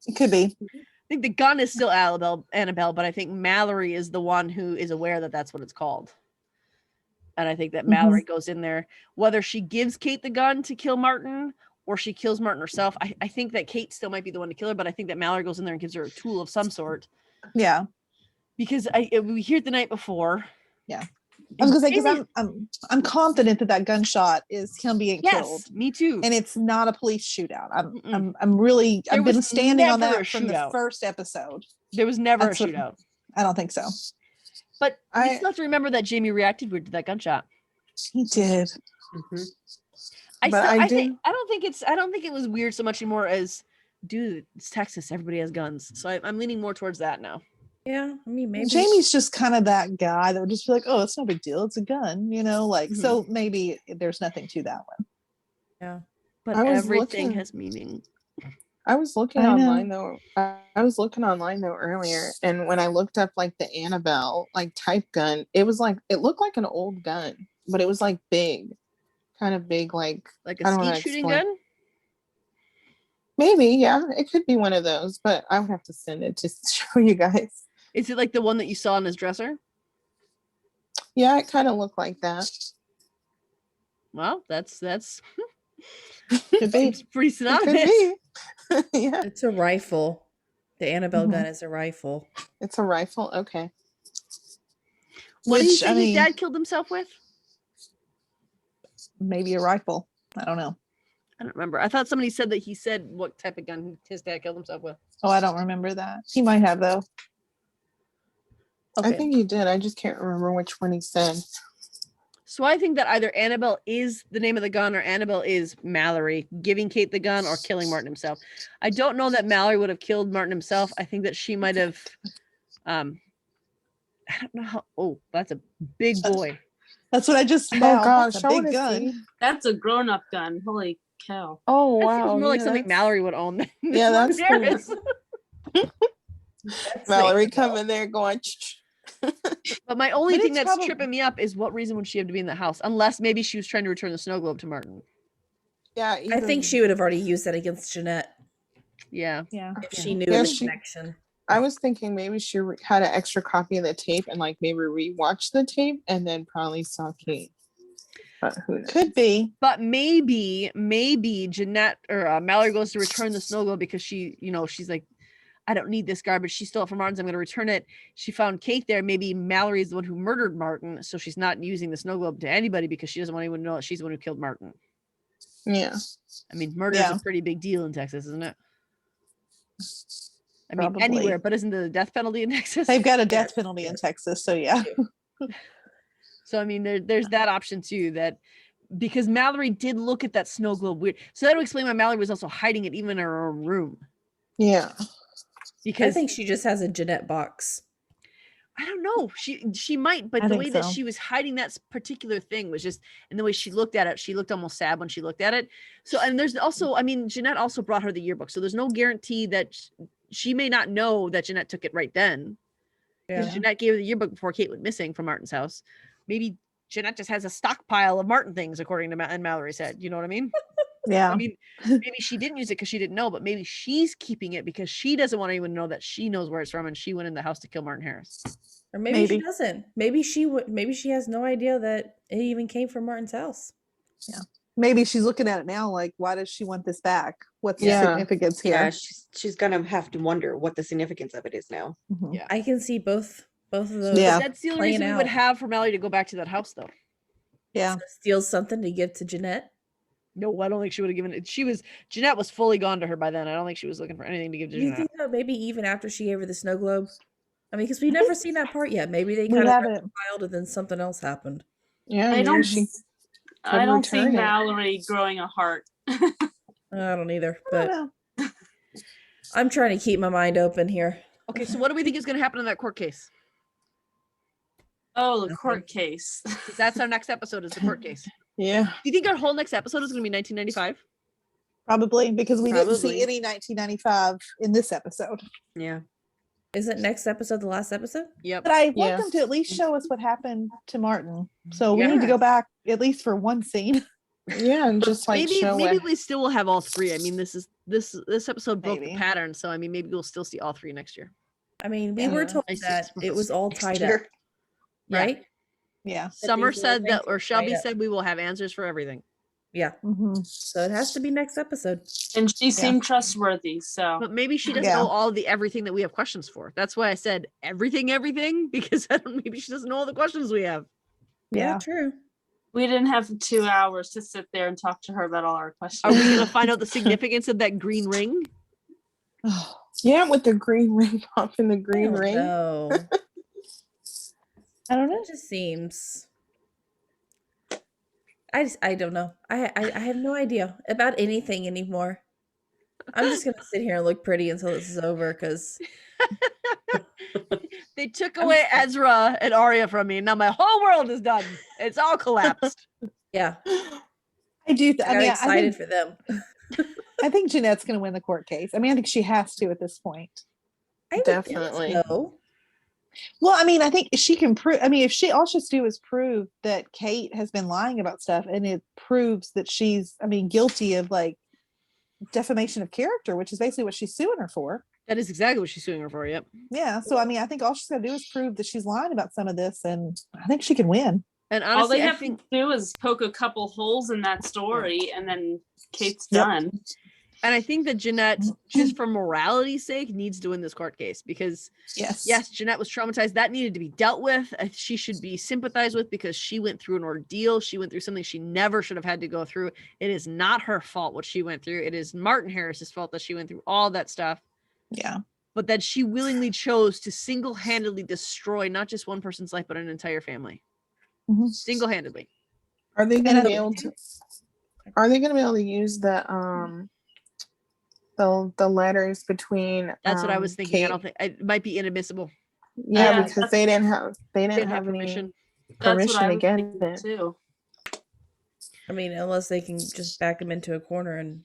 It could be. I think the gun is still Annabelle, but I think Mallory is the one who is aware that that's what it's called. And I think that Mallory goes in there, whether she gives Kate the gun to kill Martin or she kills Martin herself. I think that Kate still might be the one to kill her, but I think that Mallory goes in there and gives her a tool of some sort. Yeah. Because we heard the night before. Yeah. I was gonna say, because I'm confident that gunshot is him being killed. Yes, me too. And it's not a police shootout. I'm really I've been standing on that from the first episode. There was never a shootout. I don't think so. But you still have to remember that Jamie reacted weird to that gunshot. He did. Mm-hmm. I don't think it was weird so much anymore as, dude, it's Texas. Everybody has guns. So I'm leaning more towards that now. Yeah, I mean, maybe Jamie's just kind of that guy that would just be like, "Oh, it's no big deal. It's a gun," like. So maybe there's nothing to that one. Yeah, but everything has meaning. I was looking online though. I was looking online though earlier, and when I looked up like the Annabelle like type gun, it was like it looked like an old gun, but it was like big, kind of big, like a skeet shooting gun. Maybe, yeah, it could be one of those, but I would have to send it to show you guys. Is it like the one that you saw on his dresser? Yeah, it kind of looked like that. Well, that's could be pretty synonymous. Yeah, it's a rifle. The Annabelle gun is a rifle. It's a rifle. Okay. What do you think his dad killed himself with? Maybe a rifle. I don't know. I don't remember. I thought somebody said that he said what type of gun his dad killed himself with. Oh, I don't remember that. He might have though. Okay. I think he did. I just can't remember which one he said. So I think that either Annabelle is the name of the gun or Annabelle is Mallory giving Kate the gun or killing Martin himself. I don't know that Mallory would have killed Martin himself. I think that she might have, I don't know how, oh, that's a big boy. That's what I just found. Oh gosh, that's a big gun. That's a grown-up gun. Holy cow. Oh wow. That seems more like something Mallory would own. Yeah, that's Mallory coming there going. But my only thing that's tripping me up is what reason would she have to be in the house? Unless maybe she was trying to return the snow globe to Martin. Yeah, I think she would have already used that against Jeanette. Yeah. If she knew the connection. I was thinking maybe she had an extra copy of the tape and like maybe rewatched the tape and then probably saw Kate. But who knows? Could be. But maybe Jeanette or Mallory goes to return the snow globe because she, she's like, I don't need this garbage. She stole it from Martin's. I'm going to return it. She found Kate there. Maybe Mallory is the one who murdered Martin. So she's not using the snow globe to anybody because she doesn't want anyone to know that she's the one who killed Martin. Yeah. I mean, murder is a pretty big deal in Texas, isn't it? I mean, anywhere, but isn't there a death penalty in Texas? They've got a death penalty in Texas. So yeah. So, I mean, there's that option too, that because Mallory did look at that snow globe weird. So that would explain why Mallory was also hiding it even in her own room. Yeah. Because I think she just has a Jeanette box. I don't know. She might, but the way that she was hiding that particular thing was just, and the way she looked at it, she looked almost sad when she looked at it. So, and there's also, I mean, Jeanette also brought her the yearbook. So there's no guarantee that she may not know that Jeanette took it right then. Because Jeanette gave her the yearbook before Kate went missing from Martin's house. Maybe Jeanette just has a stockpile of Martin things, according to and Mallory said. You know what I mean? Yeah. I mean, maybe she didn't use it because she didn't know, but maybe she's keeping it because she doesn't want anyone to know that she knows where it's from and she went in the house to kill Martin Harris. Or maybe she doesn't. Maybe she has no idea that it even came from Martin's house. Yeah. Maybe she's looking at it now like, why does she want this back? What's the significance here? Yeah, she's gonna have to wonder what the significance of it is now. Mm-hmm. Yeah. I can see both of those. Yeah. That's the only reason we would have for Mallory to go back to that house though. Yeah. So steal something to give to Jeanette. No, I don't think she would have given it. Jeanette was fully gone to her by then. I don't think she was looking for anything to give to Jeanette. You think that maybe even after she gave her the snow globe? I mean, because we've never seen that part yet. Maybe they kind of reconciled and then something else happened. Yeah, I don't see Mallory growing a heart. I don't either, but I'm trying to keep my mind open here. Okay, so what do we think is going to happen in that court case? Oh, the court case. That's our next episode, is the court case. Yeah. Do you think our whole next episode is going to be 1995? Probably, because we didn't see any 1995 in this episode. Yeah. Isn't next episode the last episode? Yep. But I want Yeah. them to at least show us what happened to Martin. So we need to go back at least for one scene. Yeah, and just like maybe show maybe it. we still will have all three. I mean, this episode broke the Maybe. pattern, so I mean, maybe we'll still see all three next year. I mean, we Yeah. were told I see. that it was all Next tied year. up, right? Yeah. Summer these little said that, things or were Shelby tied up. said we will have answers for everything. Yeah. Mhm. So it has to be next episode. And she seemed trustworthy, so But maybe she doesn't Yeah. know all the everything that we have questions for. That's why I said everything, because maybe she doesn't know all the questions we have. Yeah, Yeah. true. we didn't have 2 hours to sit there and talk to her about all our questions. Are we gonna find out the significance of that green ring? Yeah, with the green ring popping the green ring. No. I don't know. It just seems. I don't know. I have no idea about anything anymore. I'm just gonna sit here and look pretty until this is over because They took away Ezra and Arya from me. Now my whole world is done. It's all collapsed. yeah, I do. I got I excited for them. think Jeanette's going to win the court case. I mean, I think she has to at this point. I would think Definitely. so. Well, I mean, I think she can prove. I mean, if she all she has to do is prove that Kate has been lying about stuff, and it proves that she's, I mean, guilty of like defamation of character, which is basically what she's suing her for. That is exactly what she's suing her for. Yep. Yeah. So I mean, I think all she's got to do is prove that she's lying about some of this, and I think she can win. And all honestly, they I have think, to do is poke a couple holes in that story, and then Kate's Yep. done. and I think that Jeanette, just for morality's sake, needs to win this court case because Yes. yes, Jeanette was traumatized. That needed to be dealt with. She should be sympathized with because she went through an ordeal. She went through something she never should have had to go through. It is not her fault what she went through. It is Martin Harris's fault that she went through all that stuff. Yeah. But that she willingly chose to single-handedly destroy not just one person's life, but an entire family. Mhm. Single-handedly. Are they going to And be able to? Are they going to be able to use the letters between? That's what I was thinking. I Kate- don't think it might be inadmissible. Yeah, Yeah, because they didn't have Didn't have any permission. That's what permission I to was get thinking it. too. I mean, unless they can just back him into a corner and,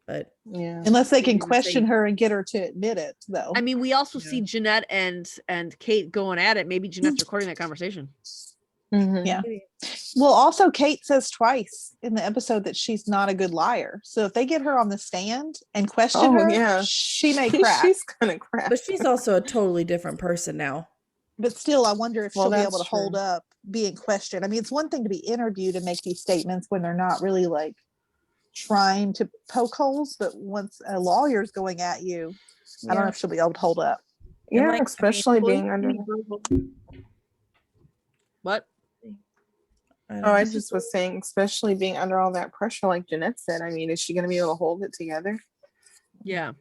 but Yeah. Unless they can Maybe the question same- her and get her to admit it, though. I mean, we also Yeah. see Jeanette and Kate going at it. Maybe Jeanette's recording that conversation. Mhm. Yeah. Well, also Kate says twice in the episode that she's not a good liar. So if they get her on the stand and question Oh, her, yeah. she may crack. She's gonna crack. but she's also a totally different person now. But still, I wonder if Well, she'll be able to that's hold true. up being questioned. I mean, it's one thing to be interviewed and make these statements when they're not really like trying to poke holes, but once a lawyer's going at you, I don't know if she'll be able to hold up. Yeah, like, I mean, especially Well, being under. What? don't Oh, I know. just was saying, especially being under all that pressure, like Jeanette said. I mean, is she going to be able to hold it together? Yeah.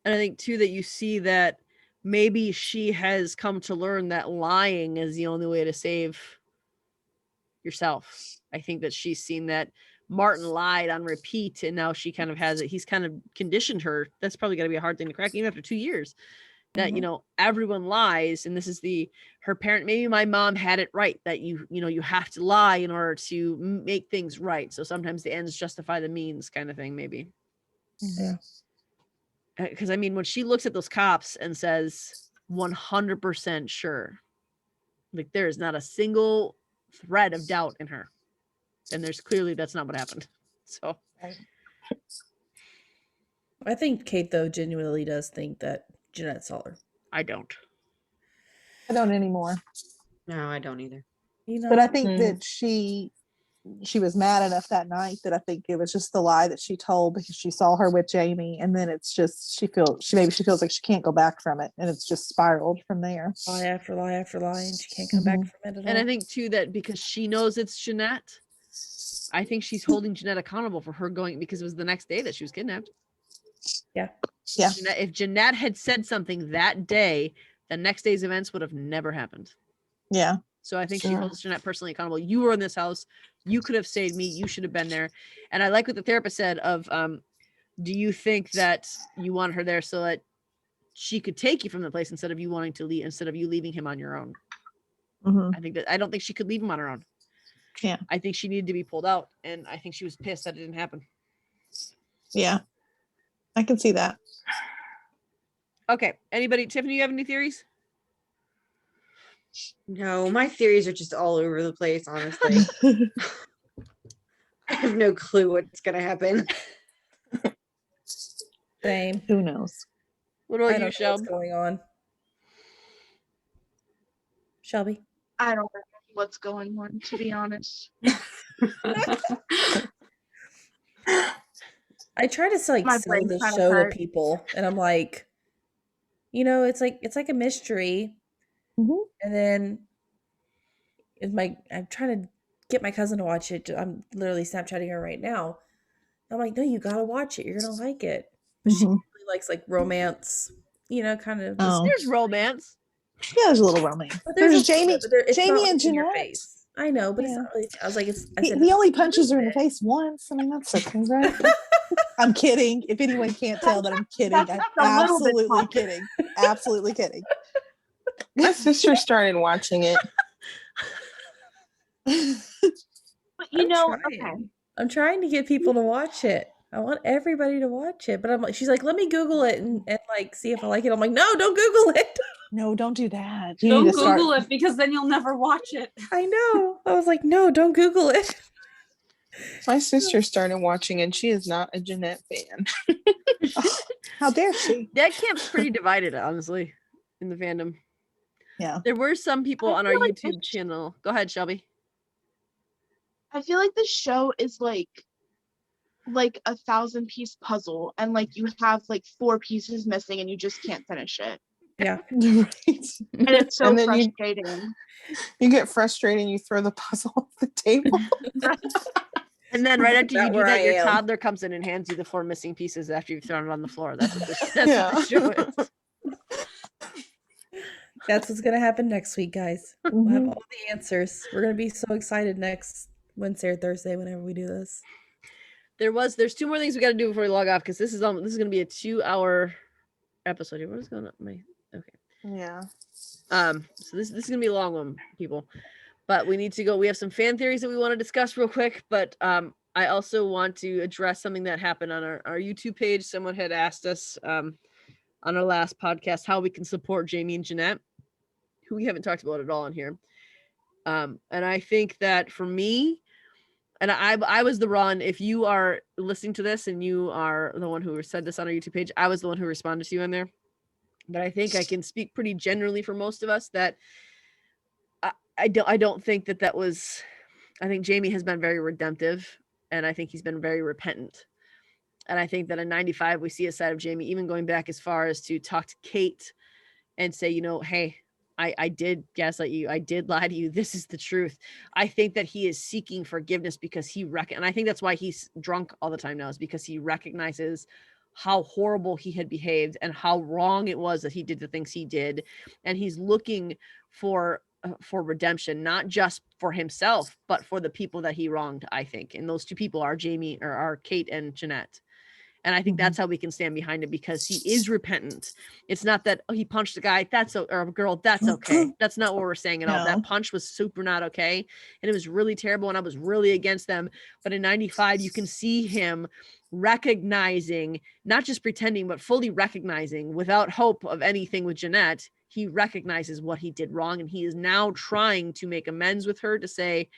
And I think too that you see that maybe she has come to learn that lying is the only way to save yourself. I think that she's seen that Martin lied on repeat and now she kind of has it. He's kind of conditioned her. That's probably going to be a hard thing to crack even after 2 years. That, you know, everyone lies. And this is her parent, maybe my mom had it right that you have to lie in order to make things right. So sometimes the ends justify the means kind of thing, maybe. Yeah. Because I mean, when she looks at those cops and says 100% sure, like there is not a single thread of doubt in her. And there's clearly that's not what happened. So I think Kate, though, genuinely does think that Jeanette saw her. I don't. I don't anymore. No, I don't either. You know, But I think that she was mad enough that night that I think it was just the lie that she told because she saw her with Jamie, and then it's just she feels like she can't go back from it, and it's just spiraled from there. lie after lie after lie, and she can't come back from it at all. And I think too that because she knows it's Jeanette, I think she's holding Jeanette accountable for her going because it was the next day that she was kidnapped. Yeah. If Jeanette had said something that day, the next day's events would have never happened. Yeah. So I think she holds Jeanette personally accountable. You were in this house. You could have saved me. You should have been there. And I like what the therapist said of, do you think that you want her there so that she could take you from the place instead of you wanting to leave, instead of you leaving him on your own? Mm-hmm. I don't think she could leave him on her own. Yeah. I think she needed to be pulled out. And I think she was pissed that it didn't happen. Yeah. I can see that. Okay. Anybody? Tiffany, you have any theories? No, my theories are just all over the place, honestly. I have no clue what's gonna happen. Same. Who knows? What I about don't you, know Shelb? what's going on. Shelby. I don't know what's going on, to be honest. I try to like My sell brain's the kind of show to hurt. people, and I'm like, it's like a mystery, Mhm. and then I'm trying to get my cousin to watch it. I'm literally Snapchatting her right now. I'm like, no, you gotta watch it. You're gonna like it. But she Mhm. really likes like romance, kind of just. Oh, There's romance. yeah, there's a little romance. But There's a little Jamie, bit, but it's not Jamie like and in your Jeanette. face. I know, but it's Yeah. not really. I was like, I He, said he only "It's a punches her in the little bit." face once. I mean, that's okay, right? I'm kidding. If anyone can't tell that I'm kidding, That's I'm a little bit absolutely tough. kidding. Absolutely kidding. My sister started watching it. But I'm trying to get people to watch it. I want everybody to watch it, but I'm like, she's like, let me Google it and like see if I like it. I'm like, no, don't Google it. No, don't do that. You Don't need to start. Google it because then you'll never watch it. I know. I was like, no, don't Google it. My sister started watching and she is not a Jeanette fan. How dare she? That camp's pretty divided, honestly, in the fandom. Yeah. There were some people on our feel like YouTube channel. Go ahead, Shelby. I feel like the show is like a 1,000-piece puzzle, and like you have like 4 pieces missing and you just can't finish it. Yeah. Right. And it's so And then frustrating. You get frustrated and you throw the puzzle off the table. And then right after you About do where that, I your am. toddler comes in and hands you the 4 missing pieces after you've thrown it on the floor. That's what what the Yeah. show is. That's what's gonna happen next week, guys. We'll have all the answers. We're gonna be so excited next Wednesday or Thursday whenever we do this. There's 2 more things we got to do before we log off because this is going to be a 2-hour episode here. What is going on? Okay. Yeah. So this is gonna be a long one, people. But we need to go. We have some fan theories that we want to discuss real quick. But I also want to address something that happened on our YouTube page. Someone had asked us on our last podcast how we can support Jamie and Jeanette, who we haven't talked about at all on here. And I think that for me, and I was the one, if you are listening to this and you are the one who said this on our YouTube page, I was the one who responded to you in there. But I think I can speak pretty generally for most of us that I don't think that was, I think Jamie has been very redemptive and I think he's been very repentant. And I think that in 95, we see a side of Jamie, even going back as far as to talk to Kate and say, hey, I did gaslight you. I did lie to you. This is the truth. I think that he is seeking forgiveness because and I think that's why he's drunk all the time now, is because he recognizes how horrible he had behaved and how wrong it was that he did the things he did. And he's looking for redemption, not just for himself, but for the people that he wronged, I think. And those 2 people are Kate and Jeanette. And I think that's how we can stand behind him, because he is repentant. It's not that he punched a guy, or a girl, that's okay. That's not what we're saying at all. That punch was super not okay. And it was really terrible. And I was really against them. But in 95, you can see him recognizing, not just pretending, but fully recognizing, without hope of anything with Jeanette, he recognizes what he did wrong. And he is now trying to make amends with her, to say,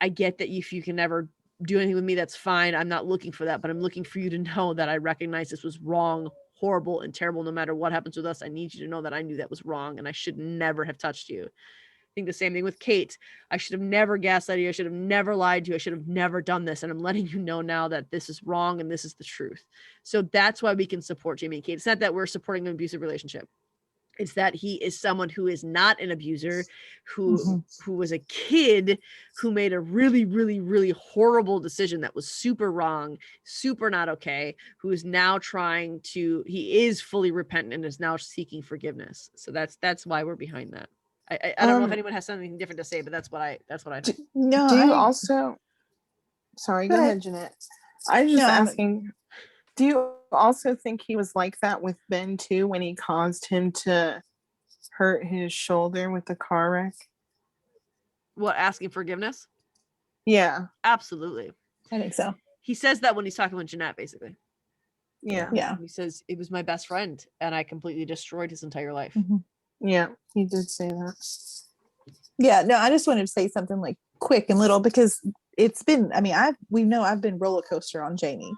I get that if you can never do anything with me, that's fine. I'm not looking for that, but I'm looking for you to know that I recognize this was wrong, horrible, and terrible. No matter what happens with us, I need you to know that I knew that was wrong and I should never have touched you. I think the same thing with Kate. I should have never gaslighted you. I should have never lied to you. I should have never done this. And I'm letting you know now that this is wrong and this is the truth. So that's why we can support Jamie and Kate. It's not that we're supporting an abusive relationship. It's that he is someone who is not an abuser, who was a kid who made a really, really, really horrible decision that was super wrong, super not okay, who is now he is fully repentant and is now seeking forgiveness. So that's why we're behind that. I don't know if anyone has something different to say, but that's what I think. Sorry, go ahead, Jeanette. I was just asking, do you also think he was like that with Ben too, when he caused him to hurt his shoulder with the car wreck? What, asking forgiveness? Yeah. Absolutely. I think so. He says that when he's talking with Jeanette, basically. Yeah. Yeah. He says it was my best friend, and I completely destroyed his entire life. Yeah, he did say that. Yeah, no, I just wanted to say something like quick and little because it's been, I mean, I've been roller coaster on Jamie.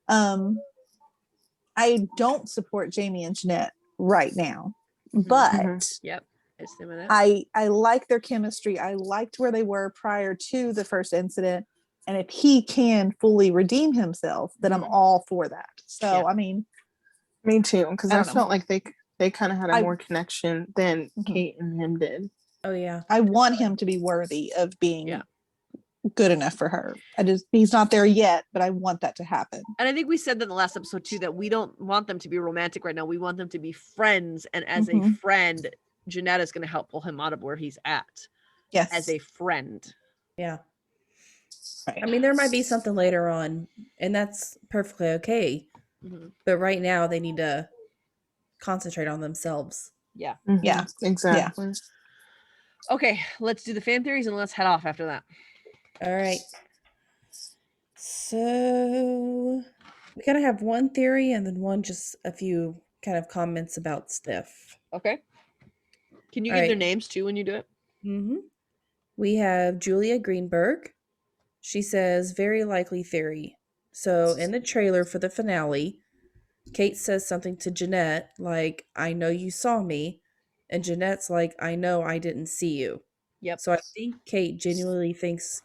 I don't support Jamie and Jeanette right now, but Yep. It's them and I like their chemistry. I liked where they were prior to the first incident. And if he can fully redeem himself, then I'm all for that. So, I mean, me too, because I know. felt like they kind of had a more connection than Kate and him did. Oh yeah. I want him to be worthy of being good enough for her. He's not there yet, but I want that to happen. And I think we said that in the last episode too, that we don't want them to be romantic right now. We want them to be friends. And as a friend, Jeanette is going to help pull him out of where he's at. Yes. As a friend. Yeah. Right. I mean, there might be something later on, and that's perfectly okay. But right now, they need to concentrate on themselves. Yeah. Yeah. Exactly. Yeah. Okay, let's do the fan theories and let's head off after that. All right. So we gotta have one theory and then just a few kind of comments about stuff. Okay. Can you give their names too when you do it? We have Julia Greenberg. She says, very likely theory. So in the trailer for the finale, Kate says something to Jeanette like, I know you saw me. And Jeanette's like, I know I didn't see you. Yep. So I think Kate genuinely thinks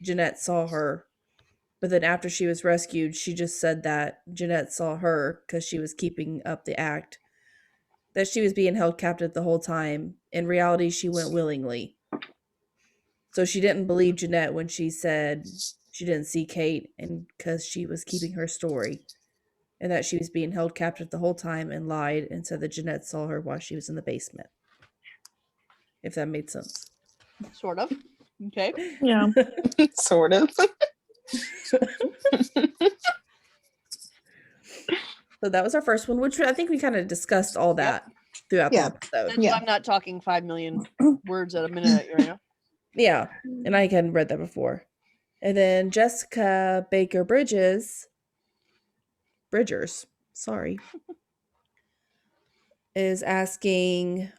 Jeanette saw her. But then after she was rescued, she just said that Jeanette saw her because she was keeping up the act. That she was being held captive the whole time. In reality, she went willingly. So she didn't believe Jeanette when she said she didn't see Kate and because she was keeping her story. And that she was being held captive the whole time and lied and said that Jeanette saw her while she was in the basement. If that made sense. Sort of. Okay. Yeah. Sort of. So that was our first one, which I think we kind of discussed all that throughout the episode. That's why I'm not talking 5 million words at a minute at you right now. Yeah. And I hadn't read that before. And then Jessica Baker Bridgers, sorry, is asking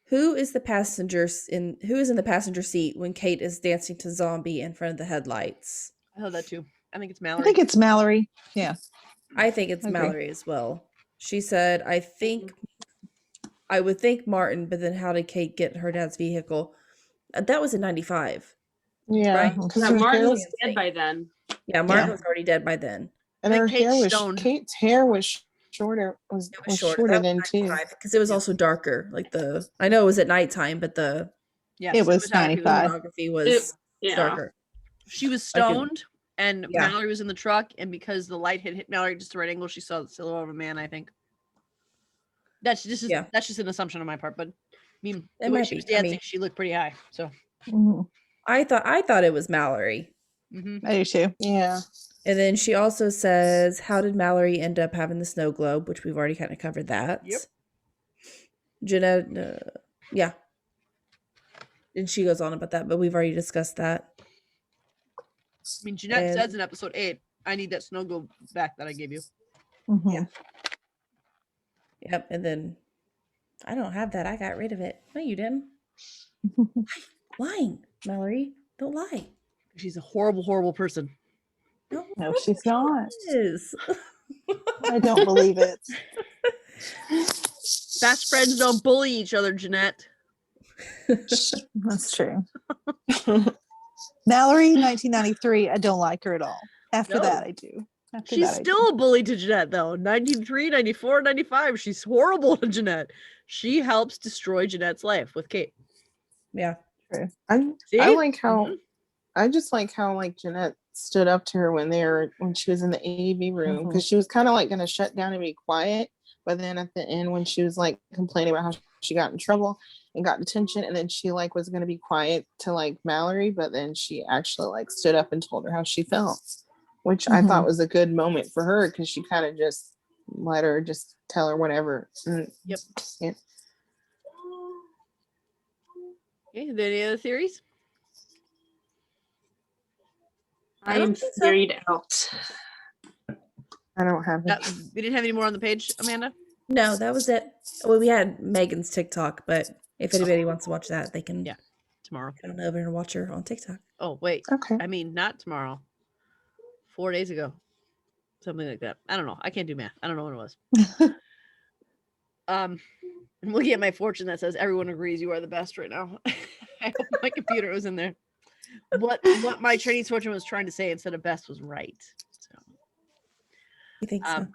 who is in the passenger seat when Kate is dancing to Zombie in front of the headlights? I heard that too. I think it's Mallory. I think it's Mallory. Yeah. I think it's Mallory as well. She said, I would think Martin, but then how did Kate get her dad's vehicle? That was in 95. Yeah. Right? Martin was dead by then. Yeah, Martin was already dead by then. And her hair was Kate's hair was shorter. Was shorter than too. Because it was also darker. I know it was at nighttime, but it was 95. Cinematography was darker. She was stoned, and Mallory was in the truck, and because the light had hit Mallory just the right angle, she saw the silhouette of a man. I think that's just an assumption on my part, but I mean, the way she was dancing, she looked pretty high. So I thought it was Mallory. I do too. Yeah. And then she also says, how did Mallory end up having the snow globe? Which we've already kind of covered that. Yep. Jeanette, yeah. And she goes on about that, but we've already discussed that. I mean, Jeanette says in episode 8, I need that snow globe back that I gave you. Yeah. Yep. And then I don't have that. I got rid of it. No, you didn't. Lying, Mallory. Don't lie. She's a horrible, horrible person. No, she's not. Is. I don't believe it. Best friends don't bully each other, Jeanette. That's true. Mallory, 1993. I don't like her at all. After that, I do. She's still a bully to Jeanette, though. 93, 94, 95. She's horrible to Jeanette. She helps destroy Jeanette's life with Kate. Yeah. True. I like how I just like how Jeanette stood up to her when she was in the AV room, because she was kind of going to shut down and be quiet, but then at the end when she was complaining about how she got in trouble and got detention, and then she was going to be quiet to Mallory, but then she actually stood up and told her how she felt, which I thought was a good moment for her, because she kind of just let her just tell her whatever. Yep. Yeah. Okay, are there any other theories? I am theoried out. I don't have it. We didn't have any more on the page, Amanda? No, that was it. Well, we had Megan's TikTok, but if anybody wants to watch that, they can Tomorrow. Come on over and watch her on TikTok. Oh, wait. Okay. I mean, not tomorrow. 4 days ago. Something like that. I don't know. I can't do math. I don't know when it was. I'm looking at my fortune that says everyone agrees you are the best right now. I hope my computer was in there. What my Chinese fortune was trying to say instead of best was right. So You think so?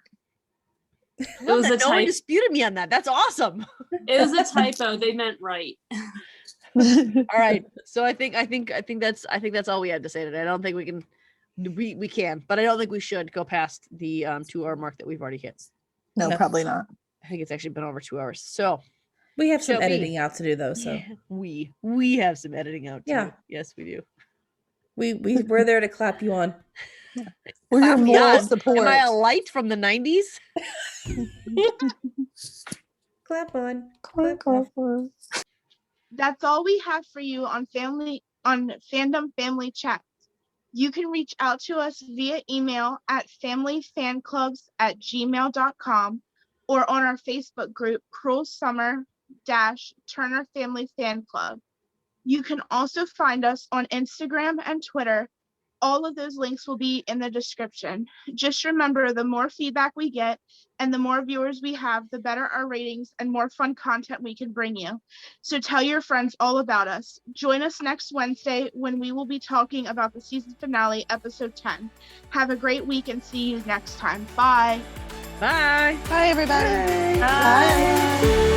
It was no one disputed me on that. That's awesome. It was a typo. They meant right. All right. So I think that's all we had to say today. I don't think we can, but I don't think we should go past the 2-hour mark that we've already hit. No, probably not. I think it's actually been over 2 hours. So we have some editing out to do though. So we have some editing out to do. Yes, we do. We're there to clap you on. We're your moral support. Am I a light from the 90s? Clap on. Clap on. That's all we have for you on Fandom Family Chat. You can reach out to us via email at familyfanclubs@gmail.com or on our Facebook group, Cruel Summer Turner Family Fan Club. You can also find us on Instagram and Twitter. All of those links will be in the description. Just remember, the more feedback we get and the more viewers we have, the better our ratings and more fun content we can bring you. So tell your friends all about us. Join us next Wednesday when we will be talking about the season finale, episode 10. Have a great week and see you next time. Bye. Bye. Bye, everybody. Bye. Bye.